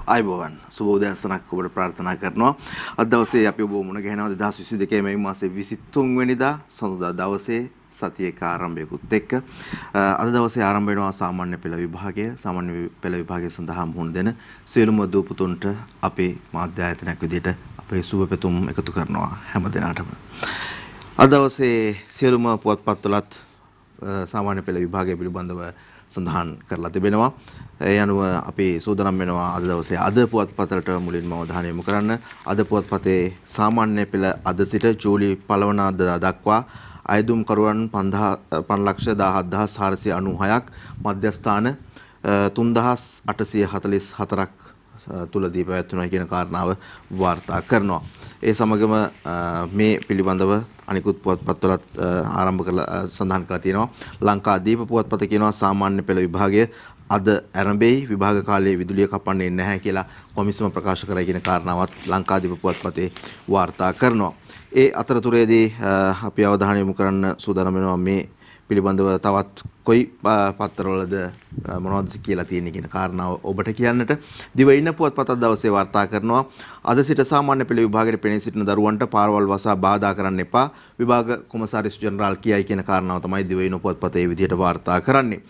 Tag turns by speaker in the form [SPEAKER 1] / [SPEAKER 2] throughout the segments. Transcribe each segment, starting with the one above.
[SPEAKER 1] ආයුබෝවන් සුබ උදෑසනක් ඔබට ප්‍රාර්ථනා කරනවා. අද දවසේ අපි ඔබ මුණ ගැහෙනවා 2022 මැයි මාසේ 23 වෙනිදා සඳුදා දවසේ සතියේක ආරම්භයකුත් එක්ක අද දවසේ ආරම්භ වෙනවා සාමාන්‍ය පෙළ විභාගය. සාමාන්‍ය පෙළ විභාගය සඳහා මුහුණ දෙන සියලුම දූ පුතුන්ට අපේ මාධ්‍ය ආයතනයක් විදිහට අපේ සුබ පැතුම් එකතු කරනවා හැම දිනකටම. අද දවසේ සියලුම පුවත්පත්වලත් සාමාන්‍ය පෙළ විභාගය පිළිබඳව සඳහන් කරලා තිබෙනවා. ඒ අනුව අපි සූදානම් වෙනවා අද දවසේ අද පුවත්පතට මුලින්ම අවධානය යොමු කරන්න. අද පුවත්පතේ සාමාන්‍ය පෙළ අද සිට ජූලි 1 වෙනිදා දක්වා අයදුම් කරුවන් 5,17,496ක් මධ්‍යස්ථාන 3,844ක් තුලදී පැවැත්වෙනවා කියන කාරණාව වාර්තා කරනවා. ඒ සමගම මේ පිළිබඳව අනිකුත් පුවත්පත්වලත් ආරම්භ කරලා සඳහන් කරලා තියෙනවා. ලංකාදීප පුවත්පත කියනවා සාමාන්‍ය පෙළ විභාගය අද ආරම්භයේ විභාග කාලයේ විදුලිය කපන්නේ නැහැ කියලා කොමිසම ප්‍රකාශ කරයි කියන කාරණාවත් ලංකාදීප පුවත්පතේ වාර්තා කරනවා. ඒ අතරතුරේදී අපි අවධානය යොමු කරන්න සූදානම් වෙනවා මේ පිළිබඳව තවත් කොයි පත්තරවලද මොනවද කියලා තියෙන්නේ කියන කාරණාව ඔබට කියන්නට. දිවයින පුවත්පත දවසේ වාර්තා කරනවා අද සිට සාමාන්‍ය පෙළ විභාගයට පෙනී සිටින දරුවන්ට පාරවල් වසා බාධා කරන්න එපා. විභාග කොමසාරිස් ජෙනරාල් කියයි කියන කාරණාව තමයි දිවයින පුවත්පතේ විදිහට වාර්තා කරන්නේ.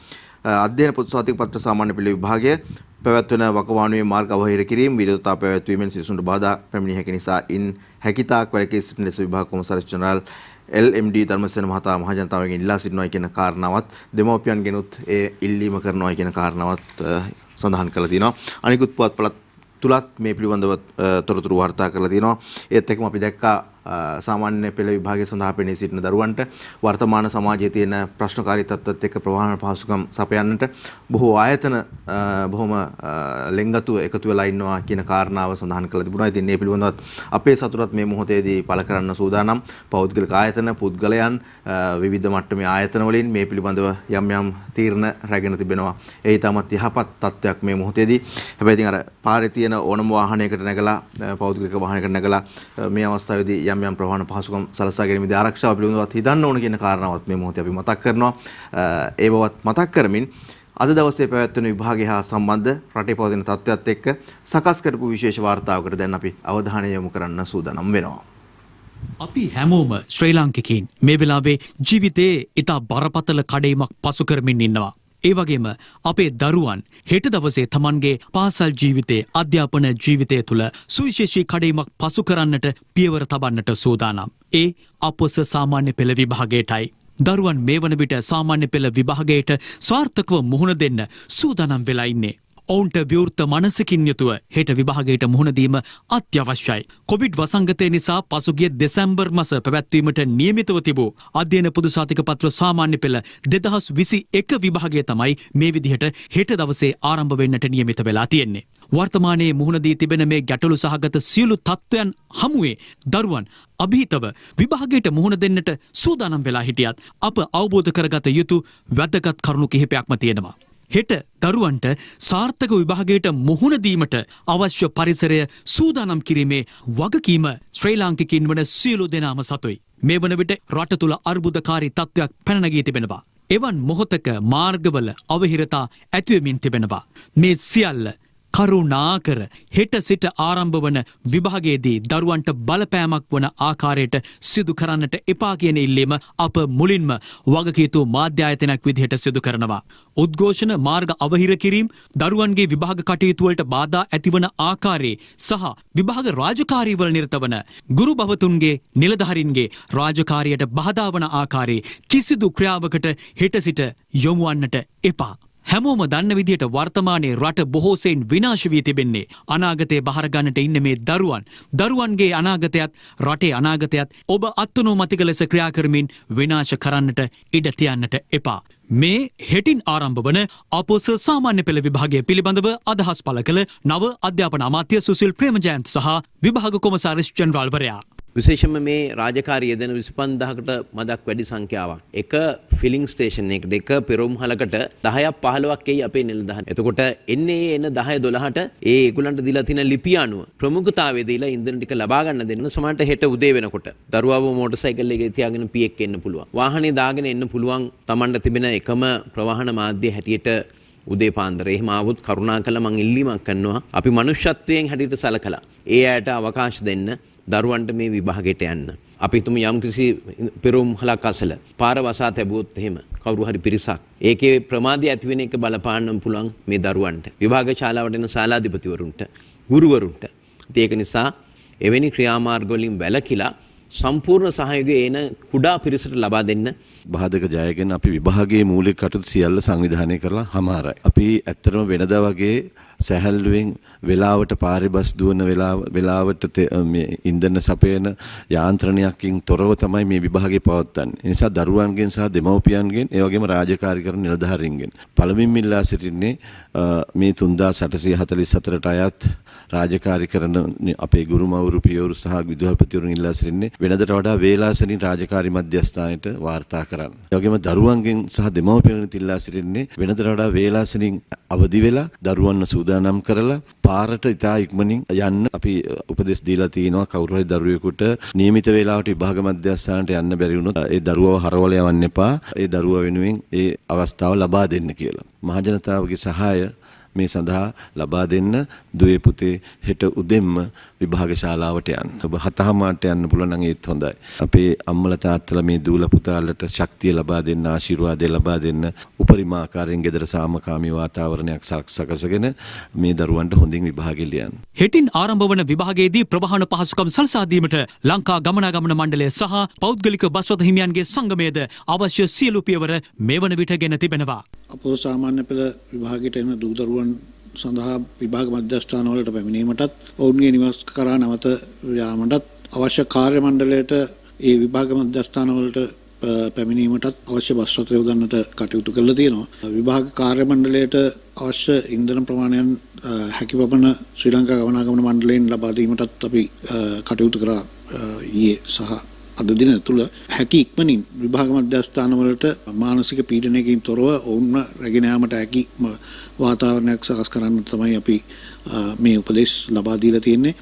[SPEAKER 1] අධ්‍යයන පොදු සහතික පත්‍ර සාමාන්‍ය පෙළ විභාගය පැවැත්වෙන වකවානුවේ මාර්ග අවහිර කිරීම විරෝධතා පැවැත්වීමෙන් සිසුන්ට බාධා පැමිණිය හැකි නිසා ඉන් හැකිතාක් වැළකී සිටින ලෙස විභාග කොමසාරිස් ජෙනරාල් LMD ධර්මසේන මහතා මහජනතාවගෙන් ඉල්ලා සිටිනවා කියන කාරණාවත් දෙමව්පියන්ගෙනුත් ඒ ඉල්ලීම කරනවා කියන කාරණාවත් සඳහන් කරලා තියෙනවා. අනිකුත් පුවත්පත් තුලත් මේ පිළිබඳව තොරතුරු වාර්තා කරලා තියෙනවා. ඒත් එක්කම අපි දැක්කා සාමාන්‍ය පෙළ විභාගය සඳහා පෙනී සිටින දරුවන්ට වර්තමාන සමාජයේ තියෙන ප්‍රශ්නකාරී තත්ත්වත් එක්ක ප්‍රවාහන පහසුකම් සපයන්නට බොහෝ ආයතන බොහොම ලෙන්ගතුව එකතු වෙලා ඉන්නවා කියන කාරණාව සඳහන් කරලා තිබුණා. ඉතින් මේ පිළිබඳවත් අපේ සතුටත් මේ මොහොතේදී පළ කරන්න සූදානම්. පෞද්ගලික ආයතන පුද්ගලයන් විවිධ මට්ටමේ ආයතන වලින් මේ පිළිබඳව යම් යම් තීරණ රැගෙන තිබෙනවා. ඒ ඊටමත් යහපත් තත්ත්වයක් මේ මොහොතේදී. හැබැයි ඉතින් අර පාරේ තියෙන ඕනම වාහනයකට නැගලා පෞද්ගලික වාහනයකට නැගලා මේ අවස්ථාවේදී යම් ප්‍රවාහන පහසුකම් සලසා ගැනීමේදී ආරක්ෂාව පිළිබඳව හිතන්න ඕන කියන කාරණාවත් මේ මොහොතේ අපි මතක් කරනවා. ඒ බවත් මතක් කරමින් අද දවසේ පැවැත්වෙන විභාගය හා සම්බන්ධ රටේ පවතින තත්ත්වයක් එක්ක සකස් කරපු විශේෂ වාර්තාවකට දැන් අපි අවධානය යොමු කරන්න සූදානම් වෙනවා.
[SPEAKER 2] අපි හැමෝම ශ්‍රී ලාංකිකයින් මේ වෙලාවේ ජීවිතයේ ඉතා බරපතල කඩයිමක් පසු කරමින් ඉන්නවා. ඒ වගේම අපේ දරුවන් හෙට දවසේ තමන්ගේ පාසල් ජීවිතයේ අධ්‍යාපන ජීවිතය තුළ සුවිශේෂී කඩයිමක් පසු කරන්නට පියවර තබන්නට සූදානම්. ඒ අපොස සාමාන්‍ය පෙළ විභාගයටයි. දරුවන් මේ වන විට සාමාන්‍ය පෙළ විභාගයට සාර්ථකව මුහුණ දෙන්න සූදානම් වෙලා ඉන්නේ. ඔවුන්ට විවෘත මනසකින් යුතුව හෙට විභාගයට මුහුණ දීම අත්‍යවශ්‍යයි. කොවිඩ් වසංගතය නිසා පසුගිය දෙසැම්බර් මාස පැවැත්වීමට නියමිතව තිබූ අධ්‍යයන පොදු සහතික පත්‍ර සාමාන්‍ය පෙළ 2021 විභාගය තමයි මේ විදිහට හෙට දවසේ ආරම්භ වෙන්නට නියමිත වෙලා තියෙන්නේ. වර්තමානයේ මුහුණ දී තිබෙන මේ ගැටලු සහගත සියලු තත්ත්වයන් හමුවේ දරුවන් අභීතව විභාගයට මුහුණ දෙන්නට සූදානම් වෙලා හිටියත් අප අවබෝධ කරගත යුතු වැදගත් කරුණු කිහිපයක්ම තියෙනවා. හෙට දරුවන්ට සාර්ථක විභාගයට මුහුණ දීමට අවශ්‍ය පරිසරය සූදානම් කිරීමේ වගකීම ශ්‍රී ලාංකිකයින් වන සියලු දෙනාම සතුයි. මේ වන විට රට තුළ අර්බුදකාරී තත්ත්වයක් පැන නැගී තිබෙනවා. එවන් මොහොතක මාර්ගවල අවහිරතා ඇතිවෙමින් තිබෙනවා. මේ සියල්ල කරුණාකර හෙට සිට ආරම්භ වන විභාගයේදී දරුවන්ට බලපෑමක් වන ආකාරයට සිදු කරන්නට එපා කියන ඉල්ලීම අප මුලින්ම වගකීතු මාධ්‍ය ආයතනයක් විදිහට සිදු කරනවා. උද්ඝෝෂණ මාර්ග අවහිර කිරීම දරුවන්ගේ විභාග කටයුතු වලට බාධා ඇතිවන ආකාරයේ සහ විභාග රාජකාරීවල නිරත වන ගුරු භවතුන්ගේ නිලධාරීන්ගේ රාජකාරියට බාධා වන ආකාරයේ කිසිදු ක්‍රියාවකට හෙට සිට යොමු වන්නට එපා. හැමෝම දන්න විදිහට වර්තමානයේ රට බොහෝසෙයින් විනාශ වී තිබෙන්නේ. අනාගතය බහර ගන්නට ඉන්න මේ දරුවන්ගේ අනාගතයත් රටේ අනාගතයත් ඔබ අත්නෝමතික ලෙස ක්‍රියා කරමින් විනාශ කරන්නට ඉඩ තියන්නට එපා. මේ හෙටින් ආරම්භ වන අපොස සාමාන්‍ය පෙළ විභාගය පිළිබඳව අදහස් පළ කළ නව අධ්‍යාපන අමාත්‍ය සුසිල් ප්‍රේමජයන්ත සහ විභාග කොමසාරිස් ජෙනරාල්වරයා
[SPEAKER 3] විශේෂයෙන්ම මේ රාජකාරිය දෙන 25000කට මදක් වැඩි සංඛ්‍යාවක්. එක ෆිලිං ස්ටේෂන් එකකට එක පෙරොම්හලකට 10ක් 15ක් එයි අපේ නිලධාරීන්. එතකොට එන්නේ එන 10 12ට ඒ ඒගොල්ලන්ට දීලා තියෙන ලිපිය අනුව ප්‍රමුඛතාවය දීලා ඉන්ධන ටික ලබා ගන්න දෙන්න සමහරට හෙට උදේ වෙනකොට දරුවාව මොටර් සයිකල් එකේ තියාගෙන පියෙක් එන්න පුළුවන්. වාහනේ දාගෙන එන්න පුළුවන්. Tamanට තිබෙන එකම ප්‍රවාහන මාධ්‍ය හැටියට උදේ පාන්දර එහෙම ආවොත් කරුණාකරලා මං ඉල්ලීමක් කරනවා අපි මනුෂ්‍යත්වයෙන් හැටියට සලකලා ඒ ඇයට අවකාශ දෙන්න දරුවන්ට මේ විභාගයට යන්න. අපි තුමු යම් කිසි පෙරමුණක් අසල පාර වසා තැබුවොත් එහෙම කවුරු හරි පිරිසක් ඒකේ ප්‍රමාදය ඇති වෙන එක බලපාන්න පුළුවන් මේ දරුවන්ට විභාග ශාලාවට එන ශාලාධිපතිවරුන්ට ගුරුවරුන්ට. ඒක නිසා එවැනි ක්‍රියාමාර්ග වලින් වැළකීලා සම්පූර්ණ සහයෝගය එන කුඩා පිරිසට ලබා දෙන්න
[SPEAKER 4] බාධක ජයගෙන අපි විභාගයේ මූලික කටයුතු සියල්ල සංවිධානය කරලා හමාරයි. අපි ඇත්තටම වෙනදා වගේ සැහැල්ලුවෙන් වෙලාවට පාරේ බස් දුවන වෙලාවට මේ ඉන්ධන සපයන යාන්ත්‍රණයකින් තොරව තමයි මේ විභාගය පවත්වන්නේ. ඒ නිසා දරුවන්ගෙන් සහ දෙමව්පියන්ගෙන් ඒ වගේම රාජකාරී කරන නිලධාරීන්ගෙන් පළමුවෙන් ඉල්ලා සිටින්නේ මේ 3844ට අයත් රාජකාරී කරන අපේ ගුරුමවරු පියවරු සහ විදුහල්පතිවරුන් ඉල්ලා සිටින්නේ වෙනදට වඩා වේලාසනින් රාජකාරී මධ්‍යස්ථානයට වාර්තා කරන්න. ඒ වගේම දරුවන්ගෙන් සහ දෙමව්පියන්ගෙන් ඉල්ලා සිටින්නේ වෙනදට වඩා වේලාසනින් අවදි වෙලා දරුවන්ව සූදානම් කරලා පාරට ඉතා ඉක්මනින් යන්න අපි උපදෙස් දීලා තිනවා. කවුරු හරි දරුවෙකුට නියමිත වේලාවට විභාග මධ්‍යස්ථානට යන්න බැරි වුණොත් ඒ දරුවව හරවල යවන්න එපා. ඒ දරුවා වෙනුවෙන් ඒ අවස්ථාව ලබා දෙන්න කියලා. මහජනතාවගේ සහාය මේ සඳහා ලබා දෙන්න දුවේ පුතේ හෙට උදෙන්ම විභාග ශාලාවට යන්න. ඔබ 7:00ට යන්න පුළුවන් නම් ඒත් හොඳයි. අපේ අම්මලා තාත්තලා මේ දූල පුතාලට ශක්තිය ලබා දෙන්න, ආශිර්වාදය ලබා දෙන්න උපරිම ආකාරයෙන් ගෙදර සාමකාමී වාතාවරණයක් සකසගෙන මේ දරුවන්ට හොඳින් විභාගෙ ලියන්න.
[SPEAKER 2] හෙටින් ආරම්භ වන විභාගයේදී ප්‍රවාහන පහසුකම් සලසා දීමට ලංකා ගමනාගමන මණ්ඩලය සහ පෞද්ගලික බස් රථ හිමියන්ගේ සංගමයේද අවශ්‍ය සියලු පියවර මෙවන විට ගෙන තිබෙනවා.
[SPEAKER 5] අපෝ සාමාන්‍ය පෙළ විභාගයට එන දූ දරුවන් සඳහා විභාග මධ්‍යස්ථාන වලට පැමිණීමටත් ඔවුන්ගේ නිවාස කරා නැවත යාමටත් අවශ්‍ය කාර්ය මණ්ඩලයට ඒ විභාග මධ්‍යස්ථාන වලට පැමිණීමටත් අවශ්‍ය බස් රථ යොදන්නට කටයුතු කරලා තියෙනවා. විභාග කාර්ය මණ්ඩලයට අවශ්‍ය ඉන්ධන ප්‍රමාණයන් හැකියපමණ ශ්‍රී ලංකා ගමනාගමන මණ්ඩලයෙන් ලබා දීමටත් අපි කටයුතු කරා ඊයේ සහ අද දින තුල හැකි ඉක්මනින් විභාග මධ්‍යස්ථාන වලට මානසික පීඩනයකින් තොරව ඔවුන්ව රැගෙන යාමට හැකි වාතාවරණයක් සකස් කරන්න තමයි අපි මේ උපදෙස් ලබා දීලා තියෙන්නේ.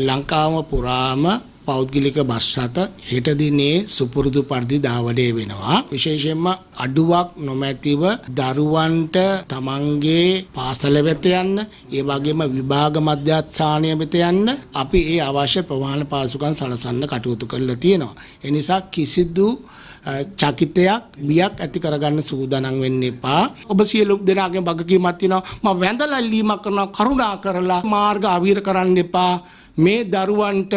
[SPEAKER 6] ලංකාව පුරාම පෞද්ගලික බස් රථ හෙට දිනේ සුපුරුදු පරිදි ධාවනය වෙනවා. විශේෂයෙන්ම අඩුවක් නොමැතිව දරුවන්ට තමන්ගේ පාසල වෙත යන්න, ඒ වගේම විභාග මධ්‍යස්ථානය වෙත යන්න අපි ඒ අවශ්‍ය ප්‍රවාහන පාසුකම් සලසන්න කටයුතු කරලා තියෙනවා. ඒ නිසා කිසිදු චකිතයක් බියක් ඇති කරගන්න සූදානම් වෙන්න එපා. ඔබ සියලු දෙනාගේ වගකීමක් තියෙනවා. මම වැඳලා ඉල්ලීමක් කරනවා, කරුණා කරලා මාර්ග අවහිර කරන්න එපා. මේ දරුවන්ට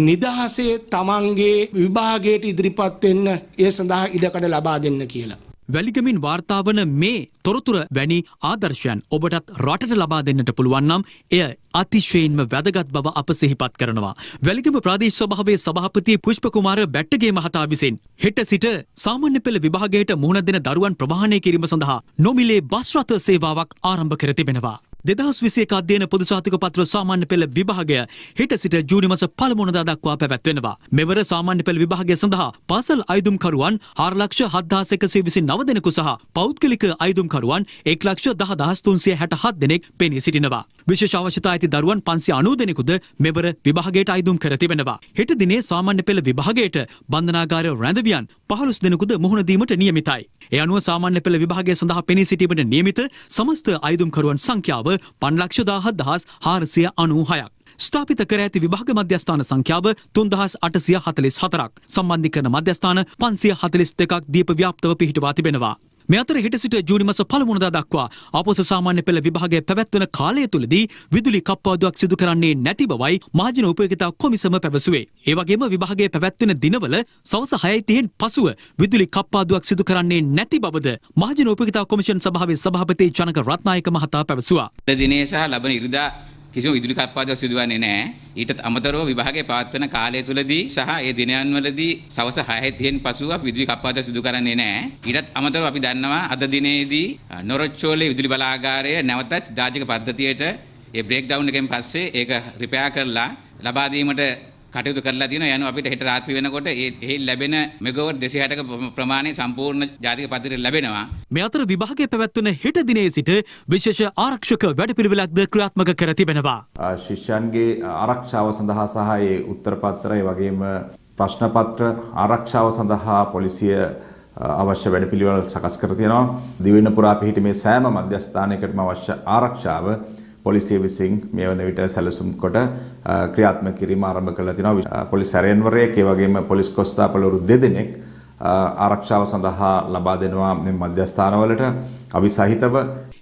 [SPEAKER 6] නිදහසේ තමන්ගේ විභාගයට ඉදිරිපත් වෙන්න ඒ සඳහා ඉඩකඩ ලබා දෙන්න කියලා.
[SPEAKER 2] වැලිගමින් වාර්තා වන මේ තොරතුර වැනි ආදර්ශයන් ඔබටත් රටට ලබා දෙන්නට පුළුවන් නම් එය අතිශයින්ම වැදගත් බව අප සිහිපත් කරනවා. වැලිගම ප්‍රාදේශ සභාවේ සභාපති පුෂ්ප කුමාර බැට්ටගේ මහතා විසින් හෙට සිට සාමාන්‍ය පෙළ විභාගයට මුහුණ දෙන දරුවන් ප්‍රවාහනය කිරීම සඳහා නොමිලේ බස් රථ සේවාවක් ආරම්භ කර තිබෙනවා. 2021 අධ්‍යයන පොදු සහතික පත්‍ර සාමාන්‍ය පෙළ විභාගය හෙට සිට ජූනි මාස 1 වෙනිදා දක්වා පැවැත්වෙනවා. මෙවර සාමාන්‍ය පෙළ විභාගය සඳහා පාසල් අයදුම්කරුවන් 4,7129 දෙනෙකු සහ පෞද්ගලික අයදුම්කරුවන් 1,10,367 දෙනෙක් පෙනී සිටිනවා. විශේෂ අවශ්‍යතා ඇති දරුවන් 590 දෙනෙකුද මෙවර විභාගයට අයදුම් කර තිබෙනවා. හෙට දිනේ සාමාන්‍ය පෙළ විභාගයට බන්ධනාගාර රැඳවියන් 15 දෙනෙකුද මුහුණ දීමට නියමිතයි. ඒ අනුව සාමාන්‍ය පෙළ විභාගය සඳහා පෙනී සිටීමට නියමිත සමස්ත අයදුම්කරුවන් සංඛ්‍යාව 5,17,496ක්. ස්ථාපිත කර ඇති විභාග මධ්‍යස්ථාන සංඛ්‍යාව 3,844ක්. සම්බන්ධීකරණ මධ්‍යස්ථාන 542ක් දීප ව්‍යාප්තව පිහිටවා තිබෙනවා. මේ අතර හෙට සිට ජූනි මාස 1 වෙනිදා දක්වා අපොස සාමාන්‍ය පෙළ විභාගය පැවැත්වන කාලය තුලදී විදුලි කප්පාදුවක් සිදු කරන්නේ නැති බවයි මහජන උපයෝගිතා කොමිසම පැවසුවේ. ඒ වගේම විභාගයේ පැවැත්වෙන දිනවල සවස් 6:30න් පසුව විදුලි කප්පාදුවක් සිදු කරන්නේ නැති බවද මහජන උපයෝගිතා කොමිෂන් සභාවේ සභාපති ජනක රත්නායක මහතා පැවසුවා.
[SPEAKER 7] දිනේ සහ ලබන ඉරිදා කිසිම විදුලි කප්පාදුවක් සිදුවන්නේ නැහැ. ඊටත් අමතරව විභාගයේ පවත්වන කාලය තුලදී සහ ඒ දිනයන්වලදී සවස් 6:30න් පසුව විදුලි කප්පාදුවක් සිදු කරන්නේ නැහැ. ඊටත් අමතරව අපි දන්නවා අද දිනේදී නොරොච්චෝලේ විදුලි බලාගාරය නැවතත් දාජක පද්ධතියට ඒ බ්‍රේක් ඩවුන් එකෙන් පස්සේ ඒක රිපෙයාර් කරලා ලබා දීමට කටයුතු කරලා තියෙනවා. යනු අපිට හෙට රාත්‍රී වෙනකොට ඒ ලැබෙන මෙගාවට් 260ක ප්‍රමාණය සම්පූර්ණ ජාතික පද්ධතියට ලැබෙනවා.
[SPEAKER 2] මේ අතර විභාගයේ පැවැත්වෙන හෙට දිනේ සිට විශේෂ ආරක්ෂක වැඩපිළිවෙලක්ද ක්‍රියාත්මක කර තිබෙනවා.
[SPEAKER 8] ශිෂ්‍යයන්ගේ ආරක්ෂාව සඳහා සහ ඒ උත්තර පත්‍ර ඒ වගේම ප්‍රශ්න පත්‍ර ආරක්ෂාව සඳහා පොලිසිය අවශ්‍ය වැඩපිළිවෙළ සකස් කර තියෙනවා. දිවයින පුරා පිහිටි මේ සෑම මධ්‍යස්ථානයකටම අවශ්‍ය ආරක්ෂාව පොලිසිය විසින් මේ වන විට සැලසුම් කොට ක්‍රියාත්මක කිරීම ආරම්භ කරලා තිනවා. පොලිස් සැරයන්වරයෙක් ඒ වගේම පොලිස් කොස්තාපලවරු දෙදෙනෙක් ආරක්ෂාව සඳහා ලබා දෙනවා මේ මධ්‍යස්ථානවලට අවිසහිතව.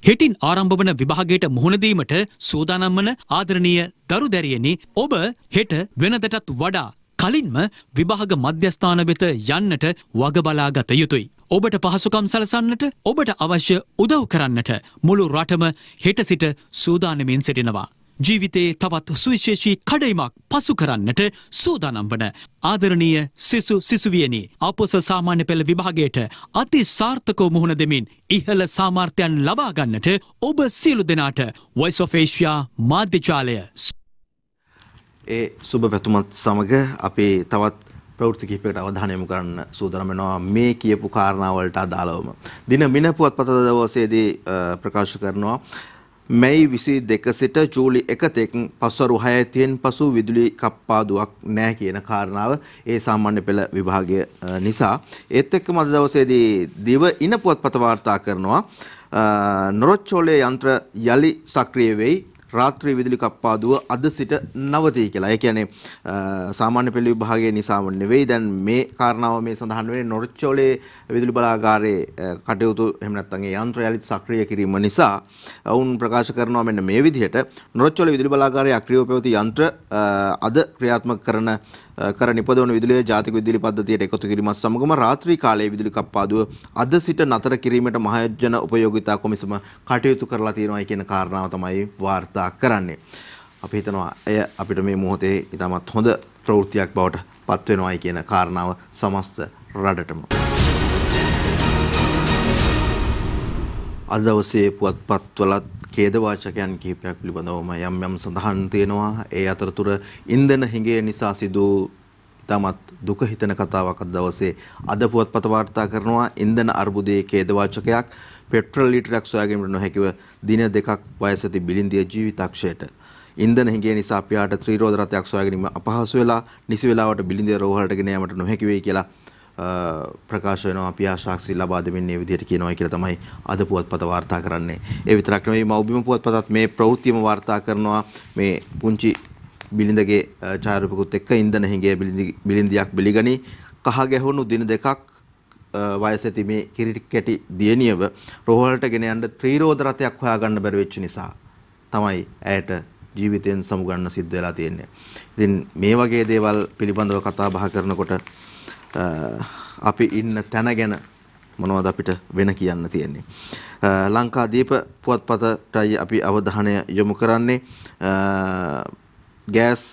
[SPEAKER 2] හෙටින් ආරම්භ වන විභාගයට මුහුණ දීමට සූදානම් වන ආදරණීය දරු දැරියනි, ඔබ හෙට වෙනදටත් වඩා කලින්ම විභාග මධ්‍යස්ථාන වෙත යන්නට වග බලා ගත යුතුයි. ඔබට පහසුකම් සලසන්නට, ඔබට අවශ්‍ය උදව් කරන්නට මුළු රටම හෙට සිට සූදානමින් සිටිනවා. ජීවිතයේ තවත් සුවිශේෂී කඩයිමක් පසු කරන්නට සූදානම් වන ආදරණීය සිසුවියනි, අපොස සාමාන්‍ය පෙළ විභාගයට අති සාර්ථකව මුහුණ දෙමින් ඉහළ සාමාර්ථයන් ලබා ගන්නට ඔබ සියලු දෙනාට Voice of Asia මාධ්‍යජාලය
[SPEAKER 1] ඒ සුබ පැතුමත් සමග අපි තවත් ප්‍රවෘත්ති කිහිපයකට අවධානය යොමු කරන්න සූදානම් වෙනවා මේ කියපු කාරණාවලට අදාළවම. දින මින පුවත්පත දවසේදී ප්‍රකාශ කරනවා මැයි 22 සිට ජූලි 1 තෙක් පස්වරු 6:30න් පසු විදුලි කප්පාදුවක් නැහැ කියන කාරණාව ඒ සාමාන්‍ය පෙළ විභාගය නිසා. ඒත් එක්කම අද දවසේදී දිව ඉන පුවත්පත වාර්තා කරනවා නොරොච්චෝලේ යන්ත්‍ර යලි සක්‍රිය වෙයි, රාත්‍රී විදුලි කප්පාදුව අද සිට නවතී කියලා. ඒ කියන්නේ සාමාන්‍ය පෙළ විභාගයේ නිසාම නෙවෙයි. දැන් මේ කාරණාව මේ සඳහන් වෙන්නේ නොරොච්චෝලේ විදුලි බලාගාරයේ කටයුතු එහෙම නැත්නම් ඒ යන්ත්‍ර යලිත් සක්‍රිය කිරීම නිසා වුන් ප්‍රකාශ කරනවා මෙන්න මේ විදිහට නොරොච්චෝලේ විදුලි බලාගාරයේ අක්‍රියව පැවති යන්ත්‍ර අද ක්‍රියාත්මක කර නිපදවන විදුලිය ජාතික විදුලි පද්ධතියට එකතු කිරීමත් සමගම රාත්‍රී කාලයේ විදුලි කප්පාදුව අද සිට නතර කිරීමට මහජන උපයෝගිතා කොමිසම කටයුතු කරලා තියෙනවා කියන කාරණාව තමයි වාර්තා කරන්නේ. අපි හිතනවා එය අපිට මේ මොහොතේ ඉතාමත් හොඳ ප්‍රවෘත්තියක් බවට පත් වෙනවායි කියන කාරණාව සමස්ත රටටම. අද දවසේ පුවත්පත්වලත් ඛේදවාචකයන් කිහිපයක් පිළිබඳවම යම් සඳහන් තියෙනවා. ඒ අතරතුර ඉන්ධන හිඟය නිසා සිදු ඉතාමත් දුක හිතෙන කතාවක් අද දවසේ අද පුවත්පත වාර්තා කරනවා. ඉන්ධන අර්බුදයේ ඛේදවාචකයක්, පෙට්‍රල් ලීටරයක් සොයා ගැනීමට නොහැකිව දින දෙකක් වයස ඇති බිලින්දිය ජීවිතක්ෂයට. ඉන්ධන හිඟය නිසා පියාට ත්‍රිරෝද රථයක් සොයා ගැනීම අපහසු වෙලා නිසි වේලාවට බිලින්දිය රෝහලට ගෙන යාමට නොහැකි වෙයි කියලා ප්‍රකාශ වෙනවා. පියා සාක්ෂි ලබා දෙමින් මේ විදිහට කියනවා කියලා තමයි අද පුවත්පත වාර්තා කරන්නේ. ඒ විතරක් නෙවෙයි මව්බිම පුවත්පතත් මේ ප්‍රවෘත්තියම වාර්තා කරනවා. මේ පුංචි බිලින්දගේ ඡායාරූපකුත් එක්ක ඉන්ධන හිඟය බිලින්දියක් බිලිගනි කහ ගැහුණු දින දෙකක් වයස ඇති මේ කිරිටි කැටි දියණියව රෝහලට ගෙන යන්න ත්‍රිරෝද රථයක් හොයාගන්න බැරි වෙච්ච නිසා තමයි ඇයට ජීවිතයෙන් සමුගන්න සිද්ධ වෙලා තියෙන්නේ. ඉතින් මේ වගේ දේවල් පිළිබඳව කතා බහ කරනකොට අපි ඉන්න තැන ගැන මොනවද අපිට වෙන කියන්න තියෙන්නේ. ලංකාදීප පුවත්පතටයි අපි අවධානය යොමු කරන්නේ. ගෑස්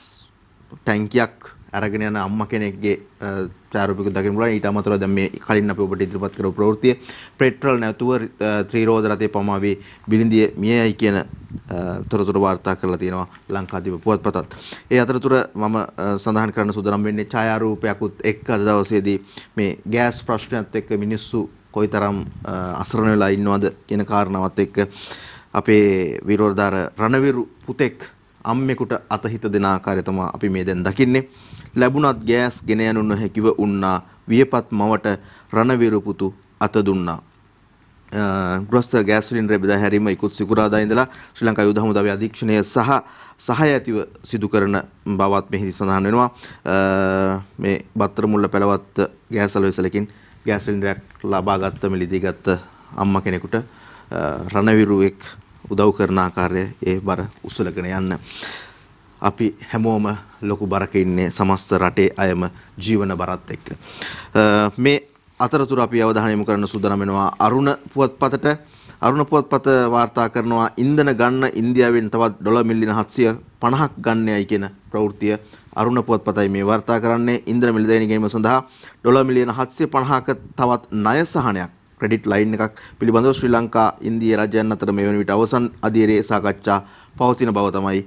[SPEAKER 1] ටැංකියක් අරගෙන යන අම්මා කෙනෙක්ගේ ඡායාරූපික දකින්න පුළුවන්. ඊට අමතරව දැන් මේ කලින් අපි ඔබට ඉදිරිපත් කරපු ප්‍රවෘත්තිය පෙට්‍රල් නැතුව ත්‍රිරෝද රථයේ පමාවේ බිලින්දිය මියයි කියන තොරතුරු වාර්තා කරලා තියෙනවා ලංකාදීප පුවත්පතත්. ඒ අතරතුර මම සඳහන් කරන්න සූදානම් වෙන්නේ ඡායාරූපයකුත් එක්ක අද දවසේදී මේ ගෑස් ප්‍රශ්නයත් එක්ක මිනිස්සු කොයිතරම් අසරණ වෙලා ඉන්නවද කියන කාරණාවත් එක්ක අපේ විරෝධාර රණවිරු පුතෙක් අම්මෙකුට අතහිත දෙන ආකාරය තමයි අපි මේ දැන් දකින්නේ. ලැබුණත් ගෑස් ගෙන යනු නොහැකිව උන්නා වියපත් මවට රණවිරු පුතු අත දුන්නා. ග්‍රස්ත ගෑස් සිලින්ඩරය බෙදා හැරීම ඉක්ුත් සිකුරාදා ඉඳලා ශ්‍රී ලංකා යුද හමුදාවේ අධීක්ෂණය සහාය ඇතිව සිදු කරන බවත් මෙහිදී සඳහන් වෙනවා. මේ බත්තර මුල්ල පළවත්ත ගෑස් අලෙවිසලකින් ගෑස් සිලින්ඩරයක් ලබා ගත්ත මිලදී ගත්ත අම්මා කෙනෙකුට රණවිරුවෙක් උදව් කරන ආකාරය ඒ බර උසලගෙන යන්න අපි හැමෝම ලොකු බරක ඉන්නේ සමස්ත රටේ අයම ජීවන බරත් එක්ක. මේ අතරතුර අපි අවධානය යොමු කරන්න සූදානම් වෙනවා අරුණ පුවත්පතට. අරුණ පුවත්පත වාර්තා කරනවා ඉන්ධන ගන්න ඉන්දියාවෙන් තවත් ඩොලර් මිලියන 750ක් ගන්නයයි කියන ප්‍රවෘත්තිය අරුණ පුවත්පතයි මේ වාර්තා කරන්නේ. ඉන්ධන මිල දැනී ගැනීම සඳහා ඩොලර් මිලියන 750ක තවත් ණය සහනයක් ක්‍රෙඩිට් ලයින් එකක් පිළිබඳව ශ්‍රී ලංකා ඉන්දියා රජයන් අතර මේ වන විට අවසන් අධීරයේ සාකච්ඡා පවතින බව තමයි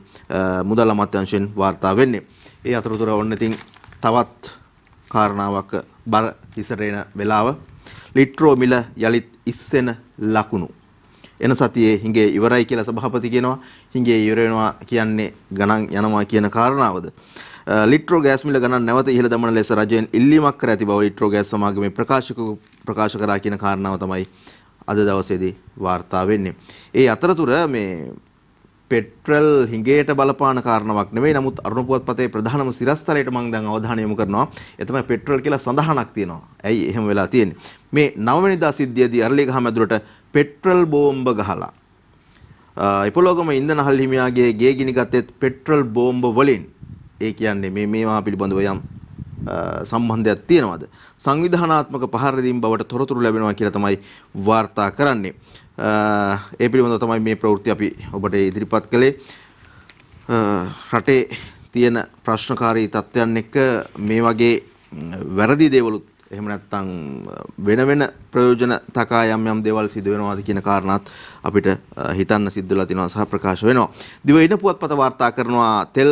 [SPEAKER 1] මුදල් අමාත්‍යාංශයෙන් වාර්තා වෙන්නේ. ඒ අතරතුර ඔන්න ඉතින් තවත් කාරණාවක් බර ඉස්සරේන වෙලාව ලිට්‍රෝ මිල යලිත් ඉස්සෙන ලකුණු. එන සතියේ හිඟේ ඉවරයි කියලා සභාපති කියනවා. හිඟේ ඉවර වෙනවා කියන්නේ ගණන් යනවා කියන කාරණාවද? ලිට්‍රෝ ගෑස් මිල ගණන් නැවත ඉහළ දමන ලෙස රජයෙන් ඉල්ලීමක් කර ඇති බව ලිට්‍රෝ ගෑස් සමාගමේ ප්‍රකාශ කරා කියන කාරණාව තමයි අද දවසේදී වාර්තා වෙන්නේ. ඒ අතරතුර මේ පෙට්‍රල් හිඟයට බලපාන කාරණාවක් නෙවෙයි. නමුත් අරුණ පුවත්පතේ ප්‍රධානම සිරස්තලයට මම දැන් අවධානය යොමු කරනවා. ඒ තමයි පෙට්‍රල් කියලා සඳහනක් තියෙනවා. ඇයි එහෙම වෙලා තියෙන්නේ? මේ 9 වෙනිදා සිද්ධියේදී අරලියගහ මැදුරට පෙට්‍රල් බෝම්බ ගහලා ඉපොලෝගම ඉන්ධන හල් හිමියාගේ ගේ ගිනි ගත්තේ පෙට්‍රල් බෝම්බ වලින්. ඒ කියන්නේ මේවා පිළිබඳව යම් සම්බන්ධයක් තියෙනවද? සංවිධානාත්මක පහර දීම් බවට තොරතුරු ලැබෙනවා කියලා තමයි වාර්තා කරන්නේ. ඒ පිළිබඳව තමයි මේ ප්‍රවෘත්ති අපි ඔබට ඉදිරිපත් කළේ. රටේ තියෙන ප්‍රශ්නකාරී තත්ත්වයන් එක්ක මේ වගේ වැරදි දේවලුත් එහෙම නැත්නම් වෙන ප්‍රයෝජන තකා යම් දේවල් සිදු වෙනවාද කියන කාරණාත් අපිට හිතන්න සිද්ධ වෙලා තිනවා සහ ප්‍රකාශ වෙනවා. දිවයින පුවත්පත වාර්තා කරනවා තෙල්